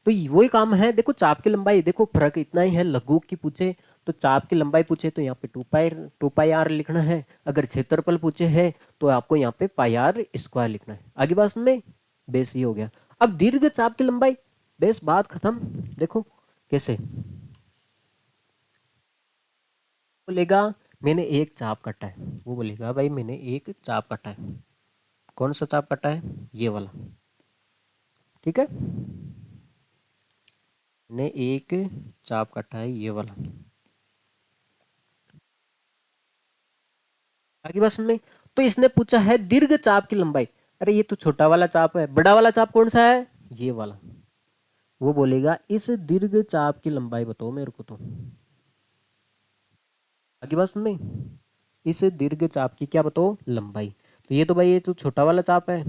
तो वही काम है। देखो चाप की लंबाई, देखो फर्क इतना ही है, लघु की पूछे तो चाप की लंबाई पूछे तो यहाँ पे 2 पाई आर लिखना है, अगर क्षेत्रफल पूछे है तो आपको यहाँ पे पाई आर स्क्वायर लिखना है, आगे बात में। बेस ये हो गया। अब दीर्घ चाप की लंबाई, बेस बात खत्म। देखो कैसे बोलेगा, मैंने एक चाप काटा है, वो बोलेगा भाई मैंने एक चाप काटा है, कौन सा चाप काटा है, ये वाला, ठीक है, मैंने एक चाप काटा है ये वाला, आगे बात में। तो इसने पूछा है दीर्घ चाप की लंबाई, अरे ये तो छोटा वाला चाप है, बड़ा वाला चाप कौन सा है, ये वाला। वो बोलेगा इस दीर्घ चाप की लंबाई बताओ मेरे को, तो आगे बात में, इस दीर्घ चाप की क्या बताओ लंबाई। तो ये तो भाई ये तो छोटा वाला चाप है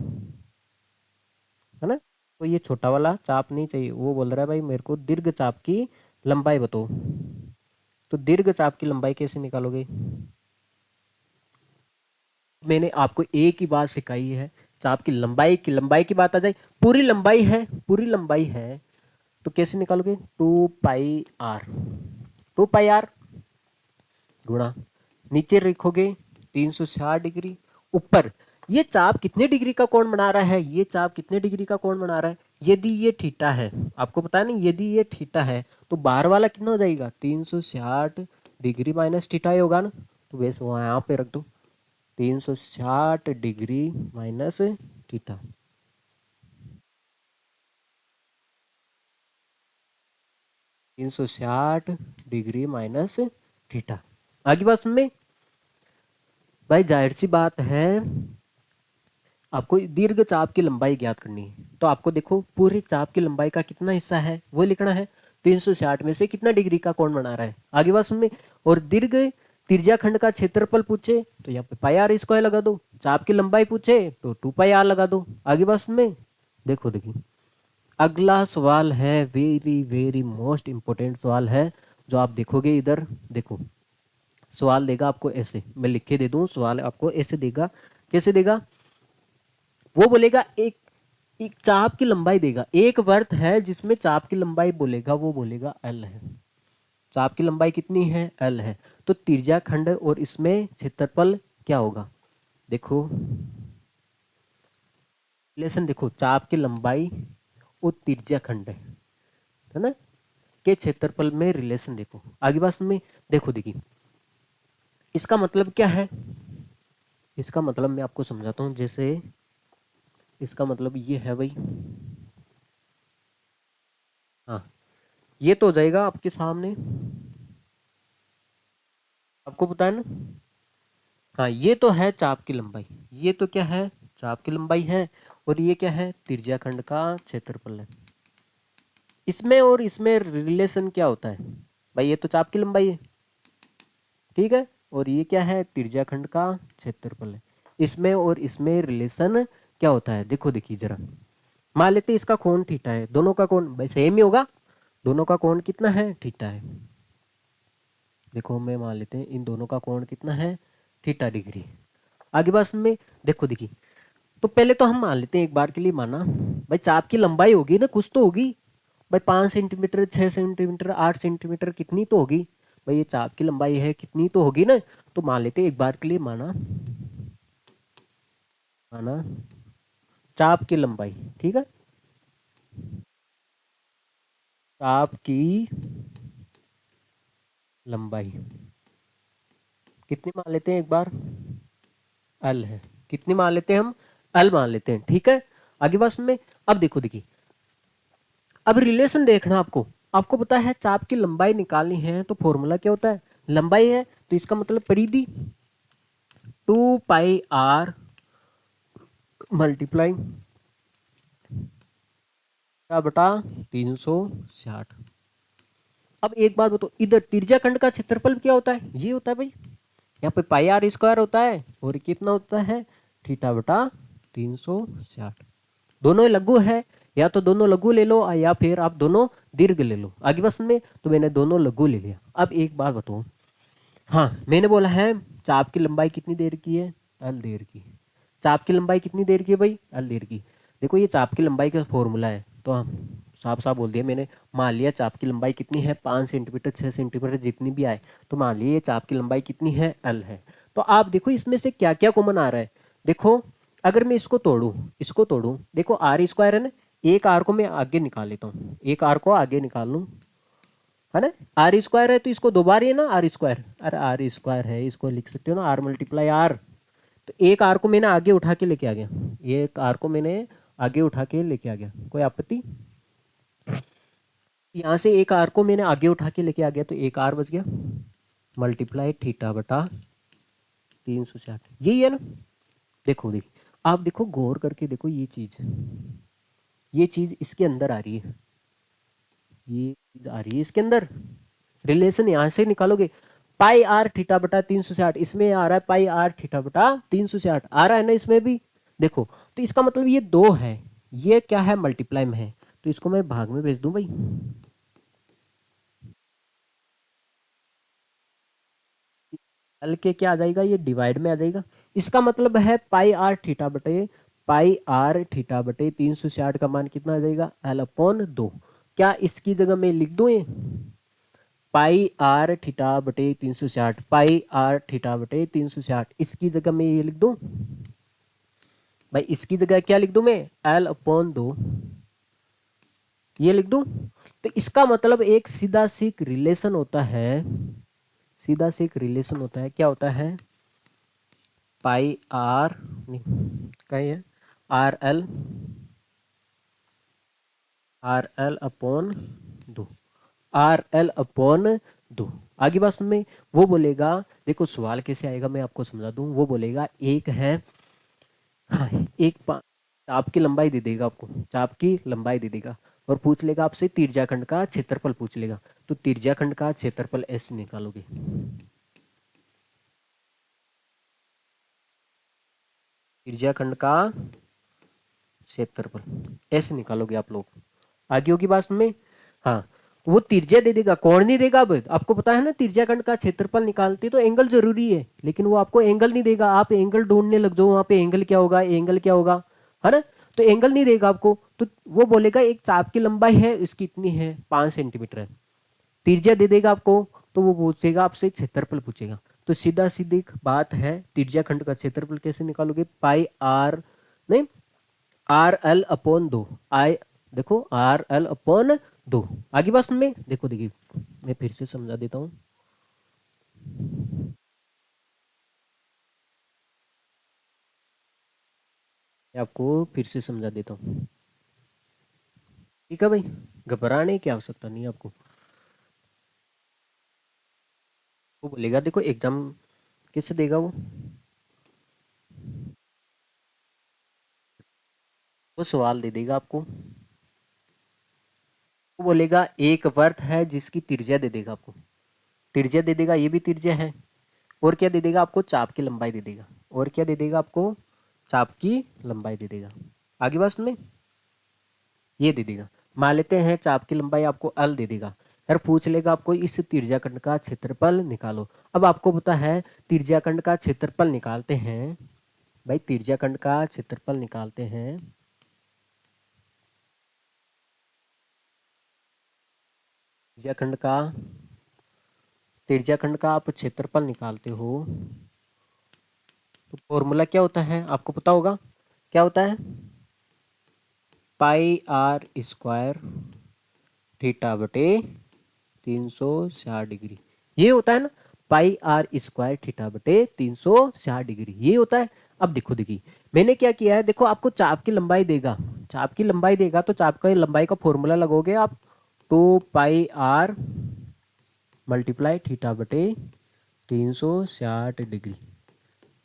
ना, तो ये छोटा वाला चाप नहीं चाहिए, वो बोल रहा है भाई मेरे को दीर्घ चाप की लंबाई बताओ। तो दीर्घ चाप की लंबाई कैसे निकालोगे, मैंने आपको एक ही बात सिखाई है, चाप की लंबाई की बात आ जाए, पूरी लंबाई है, पूरी लंबाई है, तो कैसे निकालोगे, 2 पाई आर, 2 पाई आर गुणा, नीचे लिखोगे 360 डिग्री, ऊपर ये चाप कितने डिग्री का कोण बना रहा है, ये चाप कितने डिग्री का कोण बना रहा है, यदि ये थीटा है, आपको पता है ना, यदि ये थीटा है तो बाहर वाला कितना हो जाएगा, 360 डिग्री माइनस थीटा ही होगा ना। तो वैसे वहाँ यहाँ पे रख दो, 360 degree minus theta, 360 degree minus theta, आगे बात में। भाई जाहिर सी बात है आपको दीर्घ चाप की लंबाई ज्ञात करनी है, तो आपको देखो पूरी चाप की लंबाई का कितना हिस्सा है वो लिखना है, 360 में से कितना डिग्री का कोण बना रहा है, आगे बात में। और दीर्घ त्रिज्या खंड का क्षेत्रफल पूछे तो यहाँ पे पाई आर स्क्वायर लगा दो, चाप की लंबाई पूछे तो 2 पाई आर लगा दो, आगे बात में। देखो देखिए अगला सवाल है वेरी वेरी मोस्ट इंपोर्टेंट सवाल है, जो आप देखोगे इधर, देखो सवाल देगा आपको ऐसे, मैं लिख के दे दूं, सवाल आपको ऐसे देगा, कैसे देगा, वो बोलेगा एक एक चाप की लंबाई देगा, एक वर्त है जिसमें चाप की लंबाई बोलेगा, वो बोलेगा एल है, चाप की लंबाई कितनी है, एल है। तो त्रिज्या खंड और इसमें क्षेत्रफल क्या होगा, देखो रिलेशन, देखो चाप की लंबाई और त्रिज्या खंड है ना, के क्षेत्रफल में रिलेशन देखो, आगे बात में। देखो देखिए इसका मतलब क्या है, इसका मतलब मैं आपको समझाता हूँ, जैसे इसका मतलब ये है भाई, हाँ ये तो हो जाएगा आपके सामने, आपको पता है ना। हाँ ये तो है चाप की लंबाई, ये तो क्या है, चाप की लंबाई है, और ये क्या है, त्रिज्याखंड का क्षेत्रफल है। इसमें और इसमें रिलेशन क्या होता है, भाई ये तो चाप की लंबाई है, ठीक है, और ये क्या है, त्रिज्याखंड का क्षेत्रफल है। इसमें और इसमें रिलेशन क्या होता है, देखो देखिए जरा, मान लेते हैं इसका कोण थीटा है, दोनों का कोण भाई सेम ही होगा, दोनों का कोण कितना है, थीटा है। देखो मैं मान लेते हैं इन दोनों का कोण कितना है, थीटा डिग्री। आगे बस में देखो देखिए, तो पहले तो हम मान लेते हैं एक बार के लिए माना, भाई चाप की लंबाई होगी ना, कुछ तो होगी, भाई 5 सेंटीमीटर, 6 सेंटीमीटर, 8 सेंटीमीटर, कितनी तो होगी, भाई ये चाप की लंबाई है कितनी तो होगी ना। तो मान लेते हैं एक बार के लिए माना, माना चाप की लंबाई, ठीक है, चाप की लंबाई कितनी मान लेते हैं एक बार, एल है, कितनी मान लेते हैं हम, एल मान लेते हैं, ठीक है। आगे बात में अब देखो, देखिए अब रिलेशन देखना आपको, आपको पता है चाप की लंबाई निकालनी है तो फॉर्मूला क्या होता है, लंबाई है तो इसका मतलब परिधि 2πr मल्टीप्लाइंग बटा 360। अब एक बात बताओ, इधर त्रिज्याखंड का क्षेत्रफल क्या होता है, ये होता है भाई, यहाँ पे पाई आर स्क्वायर होता है और कितना होता है, थीटा बटा 360। दोनों लघु है, या तो दोनों लघु ले लो या फिर आप दोनों दीर्घ ले लो। आगे बस में तो मैंने दोनों लघु ले लिया। अब एक बात बताओ, हाँ मैंने बोला है चाप की लंबाई कितनी देर की है, एल देर की। चाप की लंबाई कितनी देर की है भाई, एल देर की। देखो ये चाप की लंबाई का फॉर्मूला है, तो हम साफ साफ बोल दिया मैंने। मान लिया चाप की लंबाई कितनी है, 5 सेंटीमीटर 6 सेंटीमीटर जितनी भी आए, तो मान लिया चाप की लंबाई कितनी है, एल है। तो आप देखो इसमें से क्या क्या कॉमन आ रहा है। देखो अगर मैं इसको तोड़ू, इसको तोड़ू, देखो आर स्क्वायर है ना, एक आर को मैं आगे निकाल लेता हूँ, एक आर को आगे निकाल लूँ, है ना। आर स्क्वायर है तो इसको दो बार ही है ना आर स्क्वायर, अरे आर स्क्वायर है इसको लिख सकते हो ना आर मल्टीप्लाई आर। तो एक आर को मैंने आगे उठा के लेके आ गया, एक आर को मैंने आगे उठा के लेके आ गया, कोई आपत्ति। यहाँ से एक आर को मैंने आगे उठा के लेके आ गया तो एक आर बच गया, मल्टीप्लाई थीटा बटा 360, यही है ना। देखो देखिए, आप देखो गौर करके देखो, ये चीज इसके अंदर आ रही है, ये चीज आ रही है इसके अंदर। रिलेशन यहां से निकालोगे, पाई आर थीटा बटा 360, इसमें आ रहा है पाई आर थीटा बटा 360 आ रहा है ना इसमें भी। देखो तो इसका मतलब ये दो है, ये क्या है मल्टीप्लाई में है, तो इसको मैं भाग में भेज दूं भाई। एल के क्या आ जाएगा, ये डिवाइड में आ जाएगा। इसका मतलब है पाई आर थीटा बटे 360 का मान कितना आ जाएगा, एल अपॉन 2। क्या इसकी जगह मैं लिख दूं ये पाई आर थीटा बटे 360, पाई आर थीटा बटे 360, इसकी जगह मैं ये लिख दूं भाई, इसकी जगह क्या लिख दूं मैं, एल अपॉन 2, ये लिख दूं। तो इसका मतलब एक सीधा सीख रिलेशन होता है, सीधा सीख रिलेशन होता है, क्या होता है, पाई आर नहीं कहीं है, R L, R L upon 2, R L upon 2। आगे बात में वो बोलेगा, देखो सवाल कैसे आएगा मैं आपको समझा दूं, वो बोलेगा एक है, हाँ एक चाप की लंबाई दे देगा आपको, चाप की लंबाई दे देगा और पूछ लेगा आपसे त्रिज्याखंड का क्षेत्रफल पूछ लेगा, तो त्रिज्याखंड का क्षेत्रफल एस निकालोगे, त्रिज्याखंड का क्षेत्रफल ऐसे निकालोगे आप लोग। आगे होगी बात में, हाँ वो त्रिज्या दे देगा, कोण नहीं देगा। अब आपको पता है ना त्रिज्याखंड का क्षेत्रफल निकालते तो एंगल जरूरी है, लेकिन वो आपको एंगल नहीं देगा, आप एंगल ढूंढने लग जाओ वहां पे, एंगल क्या होगा, एंगल क्या होगा, है ना। तो एंगल नहीं देगा आपको, तो वो बोलेगा एक चाप की लंबाई है इसकी इतनी है 5 सेंटीमीटर है, त्रिज्या दे देगा आपको, तो वो पूछेगा आपसे क्षेत्रफल पूछेगा। तो सीधा सीधी बात है, त्रिज्याखंड का क्षेत्रफल कैसे निकालोगे, पाई आर नहीं, आर एल अपॉन 2, आई देखो आर एल अपॉन 2। आगे बात में देखो, देखिए मैं फिर से समझा देता हूँ, मैं आपको फिर से समझा देता हूँ, ठीक है भाई, घबराने की आवश्यकता नहीं है आपको। वो बोलेगा, देखो एग्जाम कैसे देगा वो सवाल दे देगा आपको, वो बोलेगा एक वर्त है जिसकी त्रिज्या दे देगा आपको, त्रिज्या दे देगा, ये भी त्रिज्या है, और क्या दे देगा आपको, चाप की लंबाई दे देगा, और क्या दे देगा आपको, चाप की लंबाई दे देगा। आगे बात में ये दे देगा, मान लेते हैं चाप की लंबाई आपको एल दे देगा, यार पूछ लेगा आपको इस त्रिज्याखंड का क्षेत्रफल निकालो। अब आपको पता है त्रिज्याखंड का क्षेत्रफल निकालते हैं भाई, त्रिज्याखंड का क्षेत्रफल निकालते हैं, त्रिज्याखंड का, त्रिज्याखंड का आप क्षेत्रफल निकालते हो तो फॉर्मूला क्या होता है आपको पता होगा, क्या होता है, पाई आर स्क्वायर थीटा बटे 360 डिग्री, ये होता है ना, पाई आर स्क्वायर थीटा बटे 360 डिग्री, ये होता है। अब देखो देखिए मैंने क्या किया है, देखो आपको चाप की लंबाई देगा, चाप की लंबाई देगा तो चाप की लंबाई का फॉर्मूला लगोगे आप, 2 पाई आर मल्टीप्लाई थीटा बटे 360 डिग्री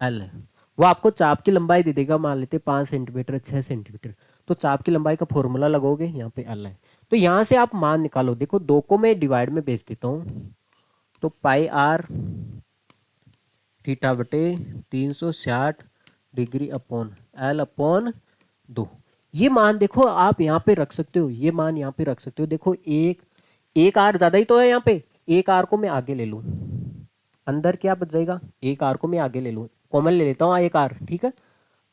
एल है। वो आपको चाप की लंबाई दे देगा, मान लेते 5 सेंटीमीटर 6 सेंटीमीटर, तो चाप की लंबाई का फॉर्मूला लगोगे, यहाँ पे एल है। तो यहाँ से आप मान निकालो, देखो दो को मैं डिवाइड में भेज देता हूँ, तो पाई आर थीटा बटे 360 डिग्री अपॉन एल अपॉन 2। ये मान देखो आप यहाँ पे रख सकते हो, ये मान यहाँ पे रख सकते हो। देखो एक एक आर ज्यादा ही तो है यहाँ पे, एक आर को मैं आगे ले लूँ, अंदर क्या बच जाएगा, एक आर को मैं आगे ले लूँ, कॉमन ले लेता हूँ एक आर, ठीक है,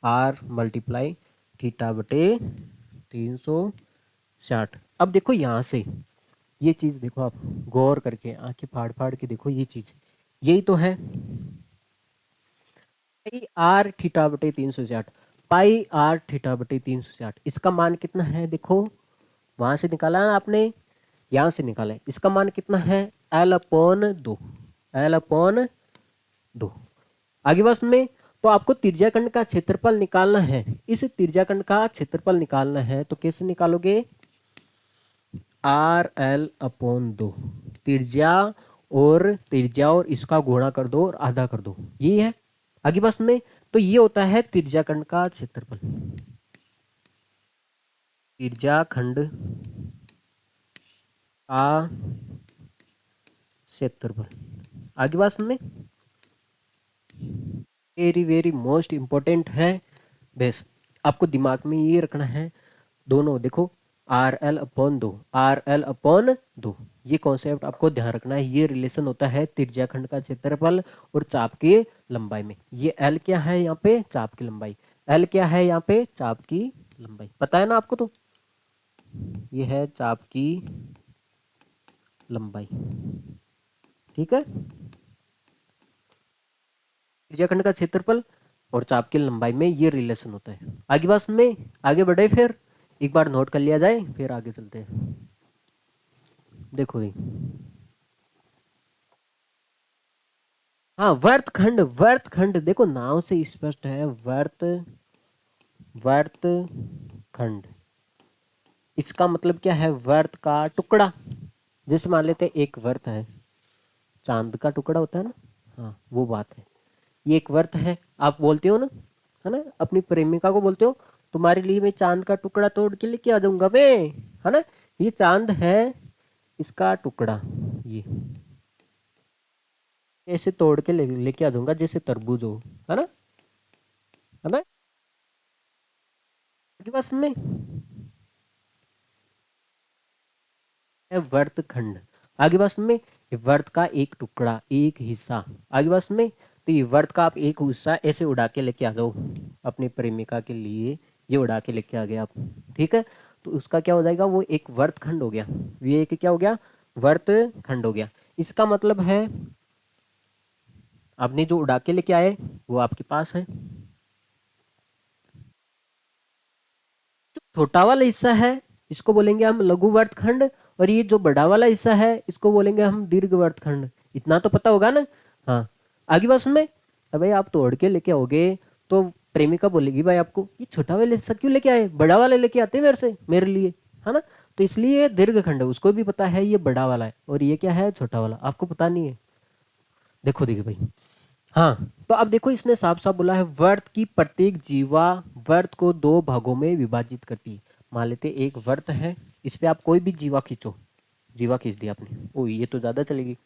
आर मल्टीप्लाई थीटा बटे 360। अब देखो यहाँ से ये चीज देखो, आप गौर करके आंखें फाड़ फाड़ के देखो, ये चीज यही तो है, पाई आर थीटा बटे 360, पाई आर थीटा बटे 360, इसका मान कितना है देखो, वहां से निकाला ना आपने, यहां से निकाला है, इसका मान कितना है, एल अपॉन 2, एल अपॉन 2। आगे बस में, तो आपको त्रिज्याखंड का क्षेत्रफल निकालना है, इस त्रिज्याखंड का क्षेत्रफल निकालना है, तो कैसे निकालोगे, आर एल अपॉन 2, त्रिज्या और इसका गुणा कर दो और आधा कर दो, ये है आगे बस में। तो ये होता है त्रिज्याखंड का क्षेत्रफल, त्रिज्याखंड का क्षेत्रफल। आगे बात में वेरी वेरी मोस्ट इंपॉर्टेंट है, बेस आपको दिमाग में ये रखना है, दोनों देखो, R L upon 2, R L upon 2, ये कॉन्सेप्ट आपको ध्यान रखना है। ये रिलेशन होता है त्रिज्याखंड का क्षेत्रफल और चाप की लंबाई में। ये एल क्या है यहाँ पे, चाप की लंबाई, एल क्या है यहाँ पे, चाप की लंबाई, पता है ना आपको, तो ये है चाप की लंबाई, ठीक है, त्रिज्याखंड का क्षेत्रफल और चाप की लंबाई में ये रिलेशन होता है। आगे बात में आगे बढ़े, फिर एक बार नोट कर लिया जाए, फिर आगे चलते हैं। देखो जी, हाँ वर्तखंड, वर्तखंड देखो नाम से स्पष्ट है, वर्तखंड, इसका मतलब क्या है, वर्त का टुकड़ा। जैसे मान लेते हैं एक वर्त है, चांद का टुकड़ा होता है ना, हाँ वो बात है, ये एक वर्त है, आप बोलते हो ना, है ना, अपनी प्रेमिका को बोलते हो, तुम्हारे लिए मैं चांद का टुकड़ा तोड़ के लेके आ जाऊंगा मैं, है ना, ये चांद है, इसका टुकड़ा, ये ऐसे तोड़ के लेके आ जाऊंगा जैसे तरबूज हो, है ना, आपके पास में है वर्तखंड। आगे बस में ये वर्त का एक टुकड़ा, एक हिस्सा, आगे बस में, तो ये वर्त का आप एक हिस्सा ऐसे उड़ा के लेके आ जाओ अपनी प्रेमिका के लिए, ये उड़ा के लेके आ गए आप, ठीक है, तो उसका क्या हो जाएगा, वो एक वर्तखंड हो गया, ये एक क्या हो गया, वर्तखंड हो गया। इसका मतलब है आपने जो उड़ा के लेके आए वो आपके पास है, जो छोटा वाला हिस्सा है इसको बोलेंगे हम लघु वर्तखंड, और ये जो बड़ा वाला हिस्सा है इसको बोलेंगे हम दीर्घ वर्तखंड। इतना तो पता होगा ना, हाँ। आगे बात में, अब भाई आप तोड़ के लेके आओगे तो प्रेमिका बोलेगी भाई आपको ये छोटा वाला हिस्सा क्यों लेके आए, बड़ा वाला लेके आते मेरे से, मेरे लिए, है ना, तो इसलिए ये दीर्घ खंड है, उसको भी पता है ये बड़ा वाला है और ये क्या है, छोटा वाला, आपको पता नहीं है। देखो देखिए भाई, हाँ, तो अब देखो इसने साफ साफ बोला है, वर्त की प्रत्येक जीवा वर्त को दो भागों में विभाजित करती है। मान लेते एक वर्त है, इस पे आप कोई भी जीवा खींचो, जीवा खींच दी आपने, ओ ये तो ज्यादा चलेगी,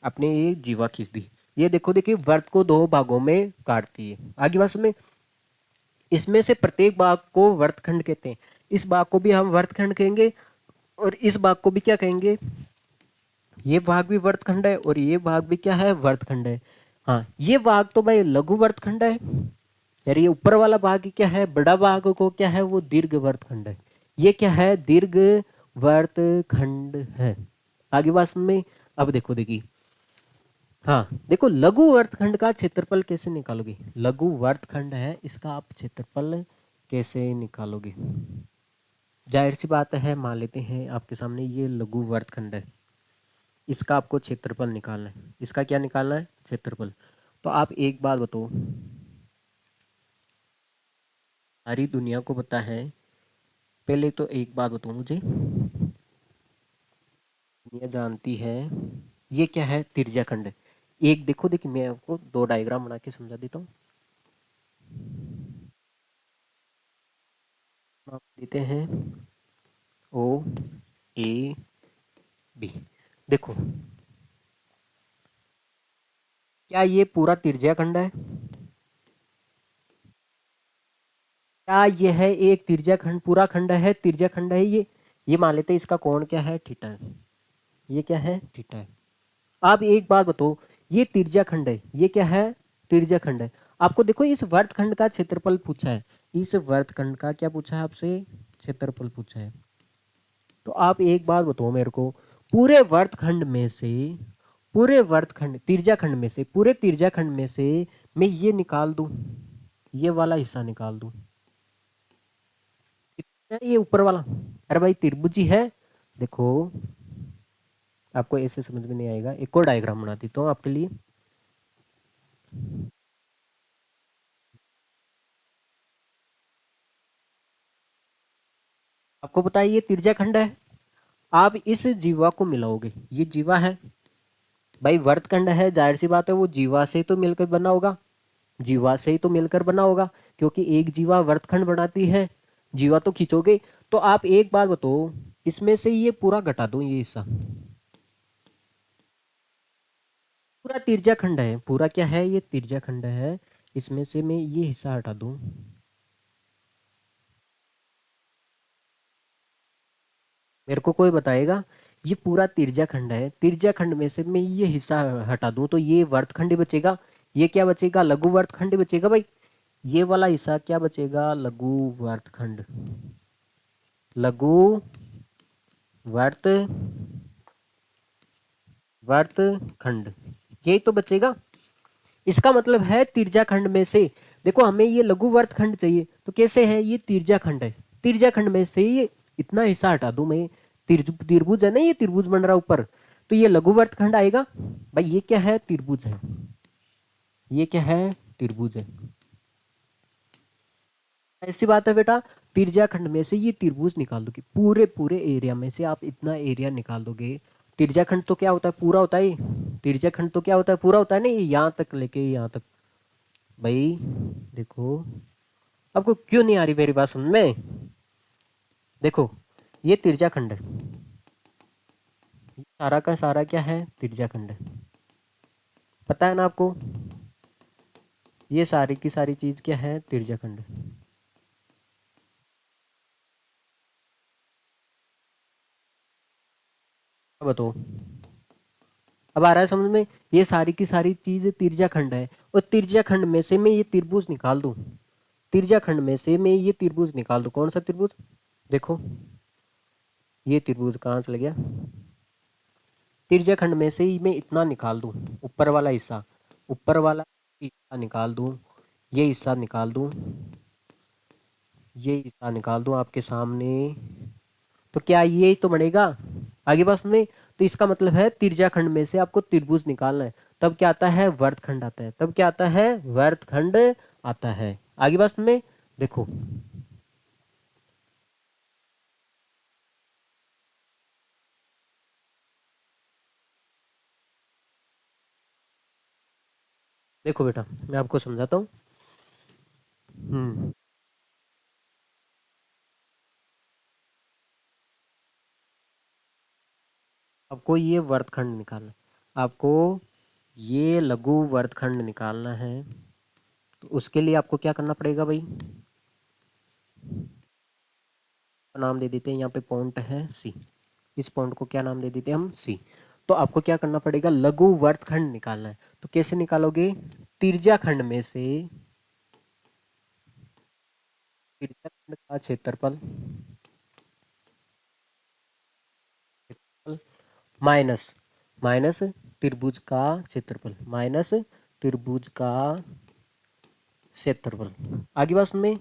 आपने ये जीवा खींच दी, ये देखो देखिए वर्त को दो भागों में काटती है। आगे बस में, इसमें से प्रत्येक भाग को वर्तखंड कहते हैं, इस भाग को भी हम वर्तखंड कहेंगे और इस भाग को भी क्या कहेंगे, ये भाग भी वर्तखंड है और ये भाग भी क्या है, वर्तखंड है। हाँ ये भाग तो भाई लघु वर्तखंड है, यार ये ऊपर वाला भाग क्या है, बड़ा भाग को क्या है, वो दीर्घ वर्तखंड है, ये क्या है, दीर्घ वर्तखंड है। आगे बात में, अब देखो देखिए, हाँ देखो लघु वर्तखंड का क्षेत्रफल कैसे निकालोगे, लघु वर्तखंड है इसका आप क्षेत्रफल कैसे निकालोगे, जाहिर सी बात है, मान लेते हैं आपके सामने ये लघु वर्तखंड है, इसका आपको क्षेत्रफल निकालना है, इसका क्या निकालना है, क्षेत्रफल। तो आप एक बात बताओ, सारी दुनिया को पता है। पहले तो एक बात बताओ मुझे, दुनिया जानती है ये क्या है? तिर्यकखंड। एक देखो, देखिए मैं आपको दो डायग्राम बना के समझा देता हूँ। आप देते हैं ओ ए बी। देखो, क्या ये पूरा तिर्यकखंड है? क्या यह एक तिर्यकखंड, पूरा खंड है, तिर्यकखंड है ये मान लेते हैं, इसका कोण क्या है? थीटा है। ये क्या है? थीटा है। अब एक बात बताओ, ये तिर्यकखंड है, ये क्या है? तिर्यकखंड है। आपको देखो इस वर्तखंड का क्षेत्रफल पूछा है, इस वर्तखंड का क्या पूछा है आपसे? क्षेत्रफल पूछा है। तो आप एक बात बताओ मेरे को, पूरे वर्तखंड में से, पूरे वर्तखंड तिर्यकखंड में से, पूरे तिर्यकखंड में से मैं ये निकाल दूं, ये वाला हिस्सा निकाल दूं, कितना है ये ऊपर वाला? अरे भाई त्रिभुज ही है। देखो, आपको ऐसे समझ में नहीं आएगा, एक और डायग्राम बना देता हूँ आपके लिए। आपको पता है ये तिर्यकखंड है। आप इस जीवा को मिलाओगे, ये जीवा है भाई, वर्तखंड है, जाहिर सी बात है वो जीवा से तो मिलकर बना होगा, जीवा से ही तो मिलकर बना होगा, क्योंकि एक जीवा वर्तखंड बनाती है, जीवा तो खींचोगे। तो आप एक बात बताओ, इसमें से ये पूरा घटा दो, ये हिस्सा पूरा तिर्यकखंड है, पूरा क्या है? ये तिर्यकखंड है। इसमें से मैं ये हिस्सा हटा दूं, मेरे को कोई बताएगा? ये पूरा तिर्यकखंड है, तिर्यकखंड में से मैं ये हिस्सा हटा दूं तो ये वर्तखंड ही बचेगा। ये क्या बचेगा? लघु वर्तखंड ही बचेगा भाई। ये वाला हिस्सा क्या बचेगा? लघु वर्तखंड, लघु वर्त वर्तखंड, यही तो बचेगा। इसका मतलब है तिर्यकखंड में से, देखो हमें ये लघु वर्तखंड चाहिए, तो कैसे है? ये तिर्यकखंड है, तिर्यकखंड में से ये इतना हिस्सा हटा दूं मैं, त्रिभुज है ना, ये त्रिभुज बन रहा ऊपर, तो ये लघु वर्तखंड आएगा भाई। ये क्या है? त्रिभुज है। ये क्या है? त्रिभुज है। ऐसी बात है बेटा, तिर्यकखंड में से ये त्रिभुज निकाल दोगे, पूरे पूरे एरिया में से आप इतना एरिया निकाल दोगे। तिर्यकखंड तो क्या होता है? पूरा होता है। तिर्यकखंड तो क्या होता है? पूरा होता है ना, ये यहाँ तक लेके यहाँ तक। भाई देखो, आपको क्यों नहीं आ रही मेरी बात समझ में? देखो, ये तिर्यकखंड है, ये सारा का सारा क्या है? तिर्यकखंड है। पता है ना आपको, ये सारी की सारी चीज क्या है? तिर्यकखंड है। अब बताओ, अब आ रहा है समझ में? ये सारी की सारी चीज तिर्यकखंड है, और तिर्यकखंड में से मैं ये त्रिभुज निकाल दूं, तिर्यकखंड में से मैं ये त्रिभुज निकाल दूं, कौन सा त्रिभुज? देखो, ये त्रिभुज कहाँ चला गया? तिर्यकखंड में से ही मैं इतना निकाल दूं, ऊपर वाला हिस्सा, ऊपर वाला हिस्सा निकाल दूं, ये हिस्सा निकाल दूं, ये हिस्सा निकाल दूं आपके सामने, तो क्या ये तो बनेगा आगे बस में? तो इसका मतलब है तिर्यकखंड में से आपको त्रिभुज निकालना है, तब क्या आता है? वर्तखंड आता है। तब क्या आता है? वर्तखंड आता है। आगे बस में देखो, देखो बेटा मैं आपको समझाता हूँ। हम्म आपको ये वर्तखंड निकालना है, आपको ये लघु वर्तखंड निकालना है, तो उसके लिए आपको क्या करना पड़ेगा भाई? नाम दे देते हैं, यहाँ पे पॉइंट है सी, इस पॉइंट को क्या नाम दे देते हैं हम? सी। तो आपको क्या करना पड़ेगा? लघु वर्तखंड निकालना है। तो कैसे निकालोगे? तिर्यकखंड में से, तिर्यकखंड का क्षेत्रफल, माइनस, माइनस त्रिभुज का क्षेत्रफल, माइनस त्रिभुज का क्षेत्रफल। आगे बात में,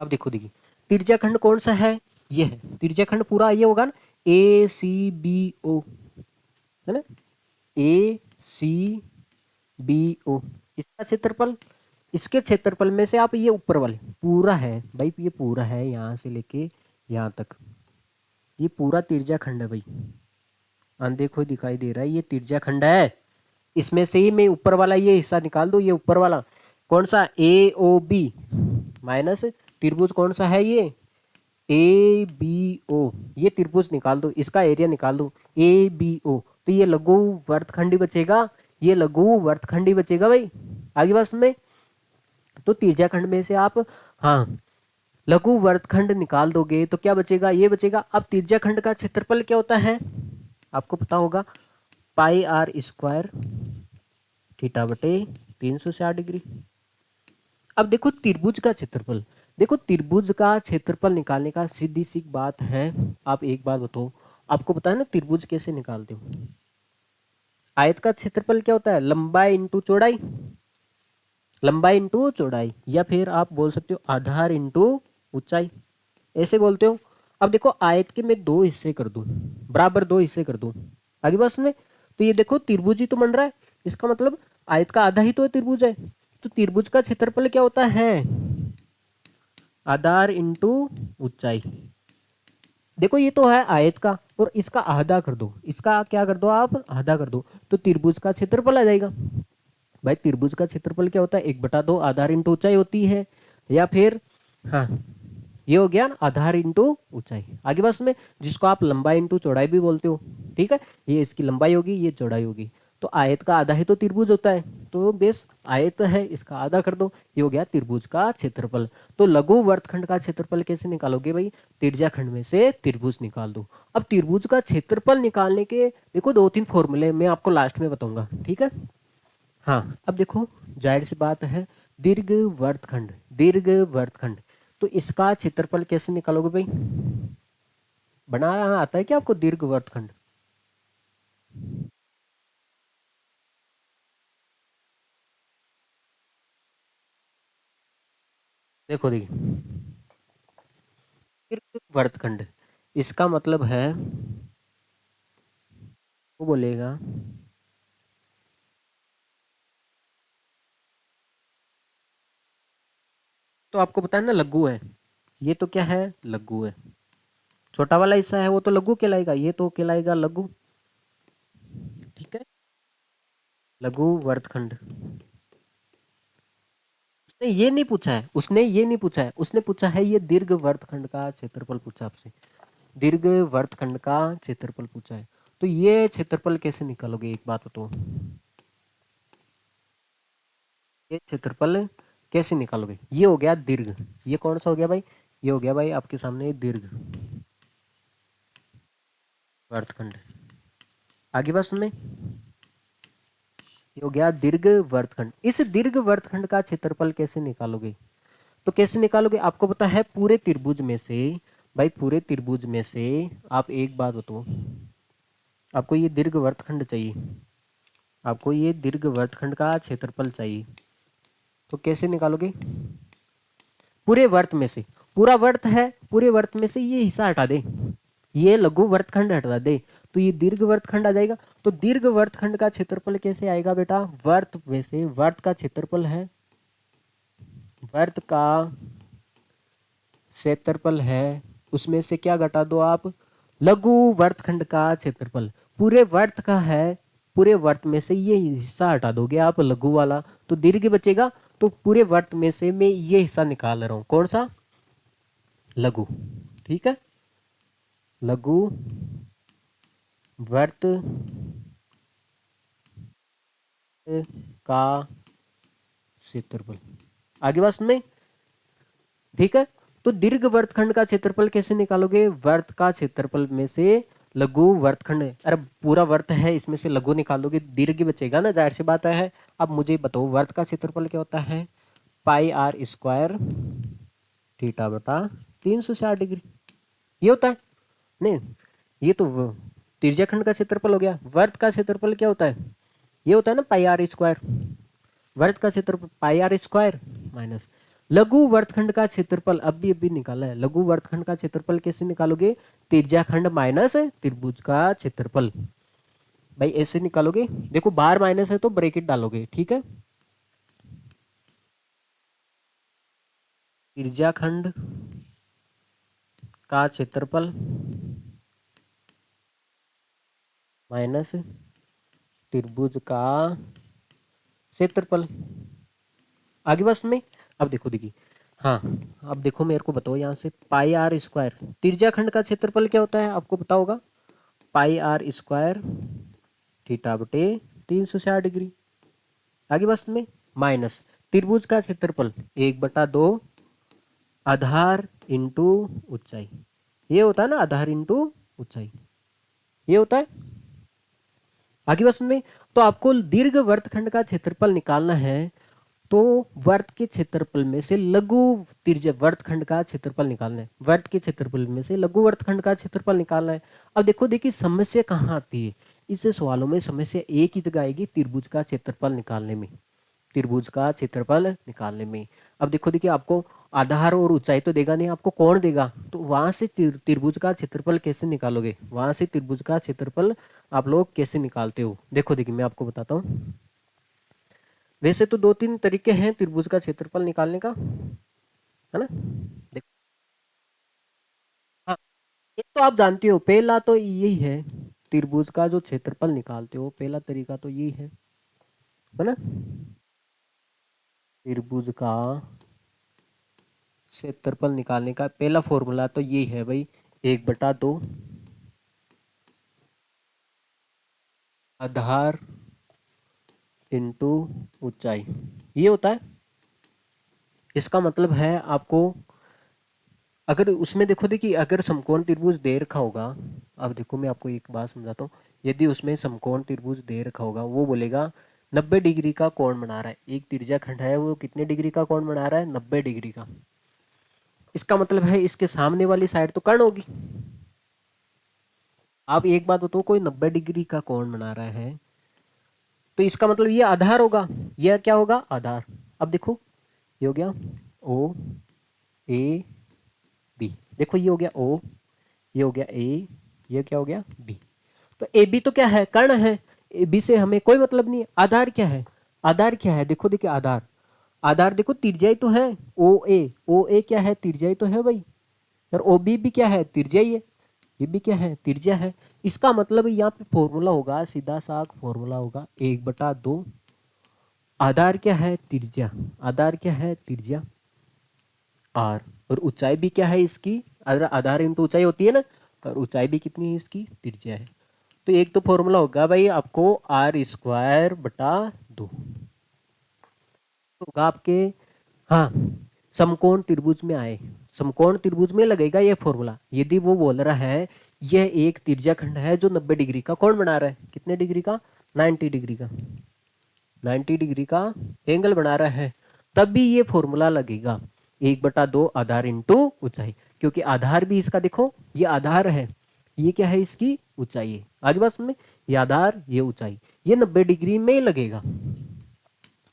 अब देखो, देखिए तिर्यकखंड कौन सा है? ये है तिर्यकखंड, पूरा ये होगा ना, ए सी बी ओ, है ना, ए सी बी ओ, इसका क्षेत्रफल, इसके क्षेत्रफल में से आप ये ऊपर वाले पूरा है भाई, ये पूरा है यहाँ से लेके यहाँ तक, ये पूरा तिरछा खंड है भाई। देखो दिखाई दे रहा है, ये तिरछा खंड है। इसमें से ही मैं ऊपर वाला ये हिस्सा निकाल दूं, ये ऊपर वाला कौन सा, ए ओ बी माइनस त्रिभुज कौन सा है ये, ए बी ओ, ये त्रिभुज निकाल दो, इसका एरिया निकाल दो ए बी ओ, तो ये लघु वर्तखंडी बचेगा, ये लघु वर्तखंडी बचेगा भाई। आगे बात में तो तिरछा खंड में से आप हाँ लघु वर्तखंड निकाल दोगे तो क्या बचेगा, ये बचेगा। अब तिरछा खंड का क्षेत्रफल क्या होता है आपको पता होगा, पाई आर स्क्वायर थीटा बटे 360 डिग्री। अब देखो त्रिभुज का क्षेत्रफल, देखो त्रिभुज का क्षेत्रफल निकालने का सीधी सी बात है। आप एक बात बताओ, आपको पता है ना त्रिभुज कैसे निकालते हो, आयत का क्षेत्रफल क्या होता है, लंबाई इंटू चौड़ाई, लंबाई इंटू चौड़ाई, या फिर आप बोल सकते हो आधार इंटू ऊंचाई, ऐसे बोलते हो। अब देखो आयत के मैं दो हिस्से कर दूं, बराबर दो हिस्से कर दूं, आगे बस में तो ये देखो त्रिभुज ही तो बन रहा है, इसका मतलब आयत का आधा ही तो त्रिभुज है। तो त्रिभुज का क्षेत्रफल क्या होता है, आधार इंटू ऊंचाई। देखो ये तो है आयत का, और इसका आधा कर दो, इसका क्या कर दो आप, आधा कर दो, तो त्रिभुज का क्षेत्रफल आ जाएगा। भाई त्रिभुज का क्षेत्रफल क्या होता है, 1/2 आधार इंटू ऊंचाई होती है, या फिर हाँ ये हो गया आधार इंटू ऊंचाई। आगे बस में जिसको आप लंबाई इंटू चौड़ाई भी बोलते हो, ठीक है, ये इसकी लंबाई होगी, ये चौड़ाई होगी। तो आयत का आधा ही तो त्रिभुज होता है, तो बेस आयत है, इसका आधा कर दो, ये हो गया त्रिभुज का क्षेत्रफल। तो लघु वर्तखंड का क्षेत्रफल कैसे निकालोगे भाई, तिरछा खंड में से त्रिभुज निकाल दो। अब त्रिभुज का क्षेत्रफल निकालने के देखो 2-3 फॉर्मूले मैं आपको लास्ट में बताऊंगा, ठीक है। हाँ अब देखो जाहिर सी बात है, दीर्घ वर्तखंड, दीर्घ वर्तखंड, तो इसका क्षेत्रफल कैसे निकालोगे भाई, बनाना आता है क्या आपको दीर्घ वर्तखंड, देखो देखिए दीर्घ वर्तखंड, इसका मतलब है वो बोलेगा, तो आपको पता है ना लघु है, ये तो क्या है लघु है, छोटा वाला हिस्सा है वो तो लघु कहलाएगा, ये तो कहलाएगा लघु, ठीक है, लघु वर्तखंड। उसने ये नहीं पूछा है, उसने ये नहीं पूछा है, उसने पूछा है ये दीर्घ वर्तखंड का क्षेत्रफल पूछा आपसे, दीर्घ वर्तखंड का क्षेत्रफल पूछा है। तो ये क्षेत्रफल कैसे निकालोगे एक बात बताओ, ये क्षेत्रफल कैसे निकालोगे, ये हो गया दीर्घ, ये कौन सा हो गया भाई, ये हो गया भाई आपके सामने दीर्घ वर्तखंड। आगे बात सुनने, ये हो गया दीर्घ वर्तखंड। इस दीर्घ वर्तखंड का क्षेत्रफल कैसे निकालोगे, तो कैसे निकालोगे, आपको पता है पूरे त्रिभुज में से, भाई पूरे त्रिभुज में से आप एक बात बताओ, आपको ये दीर्घ वर्तखंड चाहिए, आपको ये दीर्घ वर्तखंड का क्षेत्रफल चाहिए, तो कैसे निकालोगे, पूरे वर्त में से, पूरा वर्त है, पूरे वर्त में से ये हिस्सा हटा दे, ये लघु वर्तखंड हटा दे, तो ये दीर्घ वर्तखंड आ जाएगा। तो दीर्घ वर्तखंड का क्षेत्रफल कैसे आएगा बेटा, वर्त में से, वर्त का क्षेत्रफल है, वर्त का क्षेत्रफल है, उसमें से क्या घटा दो आप, लघु वर्तखंड का क्षेत्रफल, पूरे वर्त का है, पूरे वर्त में से ये हिस्सा हटा दोगे आप लघु वाला, तो दीर्घ बचेगा। तो पूरे वर्त में से मैं ये हिस्सा निकाल रहा हूं, कौन सा, लघु, ठीक है, लघु वर्त का क्षेत्रफल। आगे बात में ठीक है, तो दीर्घ वर्तखंड का क्षेत्रफल कैसे निकालोगे, वर्त का क्षेत्रफल में से लघु वर्तखंड, अरे पूरा वर्त है इसमें से लघु निकालोगे, दीर्घ बचेगा ना, जाहिर सी बात है। अब मुझे बताओ वर्त का क्षेत्रफल क्या होता है, पाई आर स्क्वायर थीटा बटा 360 डिग्री, ये होता है, नहीं ये तो तिरछा खंड का क्षेत्रफल हो गया। वर्त का क्षेत्रफल क्या होता है, ये होता है ना पाई आर स्क्वायर, वर्त का क्षेत्रफल पाई आर स्क्वायर माइनस लघु वर्तखंड का क्षेत्रफल, अभी निकाला है, लघु वर्तखंड का क्षेत्रफल कैसे निकालोगे, तिरछा खंड माइनस त्रिभुज का क्षेत्रफल, भाई ऐसे निकालोगे, देखो बाहर माइनस है तो ब्रैकेट डालोगे, ठीक है, त्रिज्याखंड का क्षेत्रफल माइनस त्रिभुज का क्षेत्रफल। आगे बस में अब देखो देखिए, हाँ अब देखो मेरे को बताओ यहाँ से पाई आर स्क्वायर, त्रिज्याखंड का क्षेत्रफल क्या होता है आपको पता होगा, पाई आर स्क्वायर थीटा बटे 360 डिग्री। आगे बस में माइनस त्रिभुज का क्षेत्रफल 1/2 आधार इंटू ऊंचाई, ये होता है ना आधार इंटू ऊंचाई, ये होता है। आगे बस में तो आपको दीर्घ वर्तखंड का क्षेत्रफल निकालना है, तो वर्त के क्षेत्रफल में से लघु त्रिज्या वर्तखंड का क्षेत्रफल निकालना है, वर्त के क्षेत्रफल में से लघु वर्तखंड का क्षेत्रफल निकालना है। अब देखो देखिए समस्या कहाँ आती है, इस सवालों में समस्या एक ही जगह आएगी, त्रिभुज का क्षेत्रफल निकालने में, त्रिभुज का क्षेत्रफल निकालने में। अब देखो देखिए आपको आधार और ऊंचाई तो देगा नहीं, आपको कोण देगा, तो वहां से त्रिभुज का क्षेत्रफल कैसे निकालोगे, वहां से त्रिभुज का क्षेत्रफल आप लोग कैसे निकालते हो, देखो देखिए मैं आपको बताता हूँ। वैसे तो 2-3 तरीके हैं त्रिभुज का क्षेत्रफल निकालने का, है ना। देखो हाँ, ये तो आप जानते हो, पहला तो यही है, त्रिभुज का जो क्षेत्रफल निकालते हो पहला तरीका तो यही है ना। त्रिभुज का क्षेत्रफल निकालने का पहला फॉर्मूला तो यही है भाई, 1/2 आधार इंटू ऊंचाई, ये होता है। इसका मतलब है आपको अगर उसमें देखो देखिए अगर समकोण त्रिभुज दे रखा होगा, अब देखो मैं आपको एक बात समझाता हूँ, यदि उसमें समकोण त्रिभुज दे रखा होगा वो बोलेगा 90 डिग्री का कोण बना रहा है, एक त्रिज्याखंड है वो कितने डिग्री का कोण बना रहा है, 90 डिग्री का। इसका मतलब है इसके सामने वाली साइड तो कर्ण होगी। आप एक बात बताओ, कोई 90 डिग्री का कोण बना रहा है तो इसका मतलब ये आधार होगा, यह क्या होगा आधार। अब देखो ये हो गया ओ ए बी, देखो ये हो गया ओ, ये हो गया ए, ये क्या हो गया बी, तो ए बी तो क्या है कर्ण है, ए बी से हमें कोई मतलब नहीं है। आधार क्या है, आधार क्या है देखो देखिए आधार, आधार देखो त्रिज्या तो है, ओ ए क्या है त्रिज्या तो है भाई, और ओ बी भी क्या है त्रिज्या ही है, ये भी क्या है त्रिज्या है। इसका मतलब यहाँ पे फॉर्मूला होगा सीधा सा फॉर्मूला होगा 1/2 आधार क्या है त्रिज्या, आधार क्या है त्रिज्या आर, और ऊंचाई भी क्या है इसकी, अगर आधार इंटू ऊंचाई होती है ना, और ऊंचाई भी कितनी है इसकी त्रिज्या है। तो एक तो फॉर्मूला होगा भाई आपको r² बटा 2 होगा आपके, हाँ समकोण त्रिभुज में आए, समकोण त्रिभुज में लगेगा ये फॉर्मूला। यदि वो बोल रहा है यह एक त्रिज्याखंड है जो 90 डिग्री का कोण बना रहा है, कितने डिग्री का 90 डिग्री का, 90 डिग्री का एंगल बना रहा है, तब भी ये फॉर्मूला लगेगा 1/2 आधार इंटू ऊंचाई, क्योंकि आधार भी इसका देखो ये आधार है, ये क्या है इसकी ऊंचाई है। आगे बात में ये आधार ये ऊंचाई, ये 90 डिग्री में लगेगा।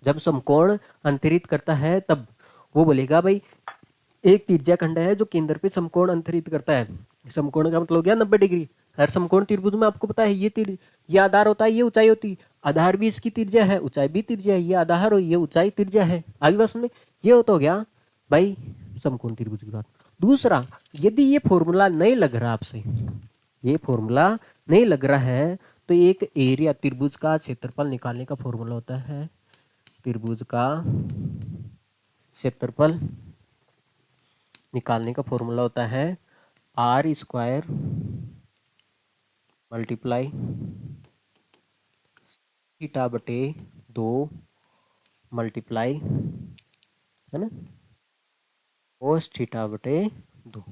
जब समकोण अंतरित करता है तब वो बोलेगा भाई एक त्रिज्याखंड है जो केंद्र पे समकोण अंतरित करता है, समकोण का मतलब हो गया 90 डिग्री। हर समकोण त्रिभुज में आपको पता है ये आधार होता है ये ऊंचाई होती है, आधार भी इसकी त्रिज्या है ऊंचाई भी त्रिज्या है, ये आधार हो ये ऊंचाई त्रिज्या है। आगे बस में ये होता हो गया भाई समकोण त्रिभुज की बात। दूसरा, यदि ये फॉर्मूला नहीं लग रहा आपसे, ये फॉर्मूला नहीं लग रहा है, तो एक एरिया त्रिभुज का क्षेत्रफल निकालने का फॉर्मूला होता है, त्रिभुज का क्षेत्रफल निकालने का फॉर्मूला होता है r² मल्टीप्लाई थीटा बटे 2 मल्टीप्लाई, है ना, कोस थीटा बटे 2।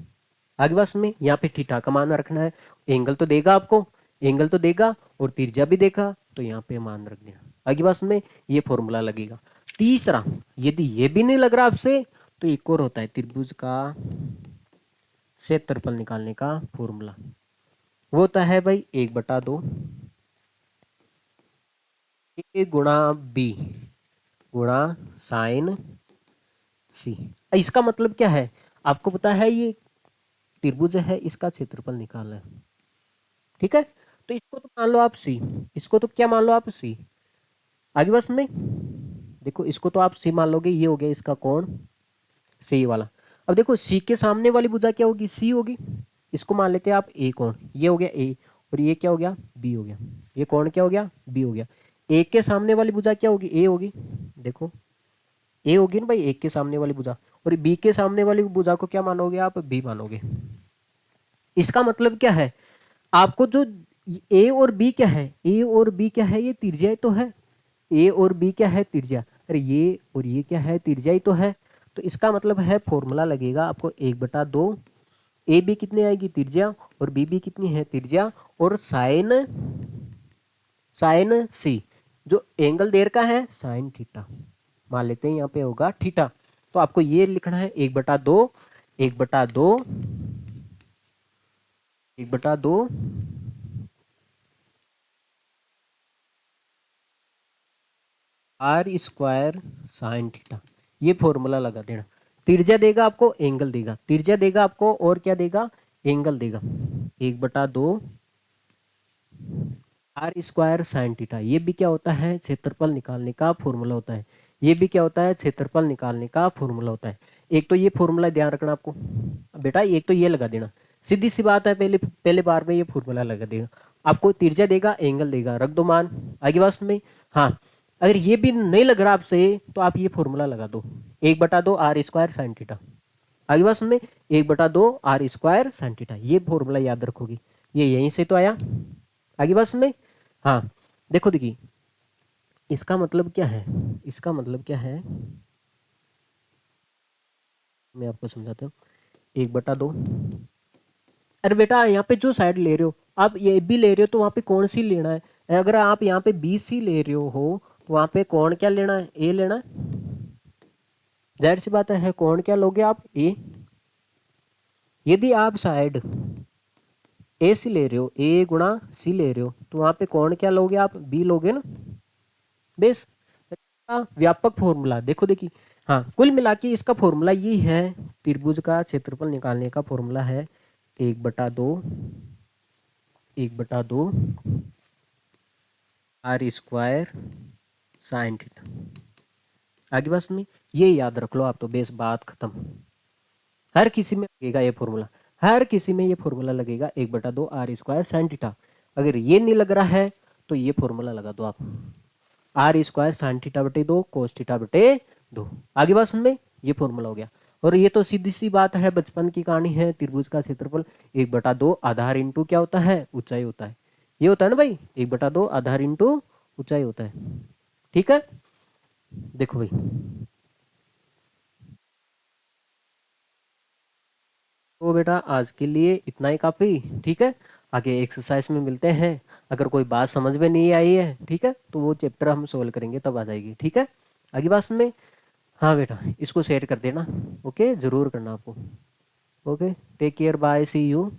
आगे बस में यहाँ पे थीटा का मान रखना है, एंगल तो देगा आपको, एंगल तो देगा और त्रिज्या भी देखा, तो यहाँ पे मान रख देना। आगे बस में ये फॉर्मूला लगेगा। तीसरा, यदि ये भी नहीं लग रहा आपसे तो एक और होता है त्रिभुज का क्षेत्रफल निकालने का फॉर्मूला, वो होता है भाई 1/2 ए गुणा बी गुणा साइन सी। इसका मतलब क्या है आपको पता है, ये त्रिभुज है इसका क्षेत्रफल निकालना है, ठीक है। तो इसको तो मान लो आप सी, इसको तो क्या मान लो आप सी। आगे बस में देखो इसको तो आप सी मान लोगे, ये हो गया इसका कोण सी वाला। अब देखो सी के सामने वाली भुजा क्या होगी, सी होगी। इसको मान लेते हैं आप ए कोण, ये हो गया ए, और ये क्या हो गया, बी हो गया। ये कोण क्या हो गया, बी हो गया। ए के सामने वाली भुजा क्या होगी, ए होगी। देखो ए होगी ना भाई, एक के सामने वाली भुजा, और बी के सामने वाली भुजा को क्या मानोगे आप, बी मानोगे। इसका मतलब क्या है, आपको जो ए और बी क्या है, ए और बी क्या है, ये त्रिज्या तो है। ए और बी क्या है, त्रिज्या। अरे ये और ये क्या है, त्रिज्या ही तो है। तो इसका मतलब है फॉर्मूला लगेगा आपको 1/2, ए बी कितनी आएगी, त्रिज्या, और बी बी कितनी है, त्रिज्या, और साइन साइन सी, जो एंगल देर का है साइन थीटा, मान लेते हैं यहाँ पे होगा थीटा। तो आपको ये लिखना है 1/2, 1/2, 1/2 आर स्क्वायर साइन थीटा, ये फॉर्मूला लगा देना। त्रिज्या देगा आपको, एंगल देगा, त्रिज्या देगा आपको, और क्या देगा, एंगल देगा। 1/2 आर स्क्वायर साइन थीटा, ये भी क्या होता है, क्षेत्रफल निकालने का फॉर्मूला होता है। ये भी क्या होता है, क्षेत्रफल निकालने का फॉर्मूला होता है। एक तो ये फॉर्मूला ध्यान रखना आपको बेटा, एक तो ये लगा देना, सीधी सी बात है, पहले पहले बार में ये फॉर्मूला लगा देगा। आपको त्रिज्या देगा, एंगल देगा, रख दो मान, आगे बात में। हाँ, अगर ये भी नहीं लग रहा आपसे तो आप ये फॉर्मूला लगा दो, 1/2 आर स्क्वायर साइन थीटा, आगे बात में, 1/2 आर स्क्वायर साइन थीटा, ये फॉर्मूला याद रखोगी। ये यहीं से तो आया, आगे बात में। हाँ, देखो देखिए, इसका मतलब क्या है, इसका मतलब क्या है, मैं आपको समझाता हूँ। 1/2, अरे बेटा यहाँ पे जो साइड ले रहे हो आप, ये भी ले रहे हो, तो वहाँ पे कौन सी लेना है। अगर आप यहाँ पे बी सी ले रहे हो तो वहाँ पे कौन क्या लेना है, ए लेना है। जाहिर सी बात है कौन क्या लोगे आप, ए। यदि आप साइड ए सी ले रहे हो, ए गुणा सी ले रहे हो, तो वहाँ पे कौन क्या लोगे आप, बी लोगे ना, बेस। व्यापक फॉर्मूला देखो देखिए, हाँ कुल मिला के इसका फॉर्मूला ये है, त्रिभुज का क्षेत्रफल निकालने का फॉर्मूला है 1/2, 1/2 आर स्क्वायर साइन थीटा, आगे बस में ये याद रख लो आप, तो बेस बात खत्म। हर किसी में लगेगा ये फॉर्मूला, हर किसी में ये फॉर्मूला लगेगा 1/2 आर स्क्वायर साइन थीटा। अगर ये नहीं लग रहा है तो ये फॉर्मूला लगा दो आप, आर स्क्वायर साइन थीटा बटे 2 कोस थीटा बटे 2, आगे बात समझ में, ये फॉर्मूला हो गया। और ये तो सीधी सी बात है, बचपन की कहानी है, त्रिभुज का क्षेत्रफल 1/2 आधार इंटू क्या होता है, ऊंचाई होता है। ये होता है ना भाई, 1/2 आधार इंटू ऊंचाई होता है। ठीक है, देखो भाई, तो बेटा आज के लिए इतना ही काफ़ी, ठीक है। आगे एक्सरसाइज में मिलते हैं, अगर कोई बात समझ में नहीं आई है, ठीक है, तो वो चैप्टर हम सोल्व करेंगे तब आ जाएगी, ठीक है। आगे बात में, हाँ बेटा इसको शेयर कर देना, ओके, ज़रूर करना आपको। Okay, take care, bye, see you.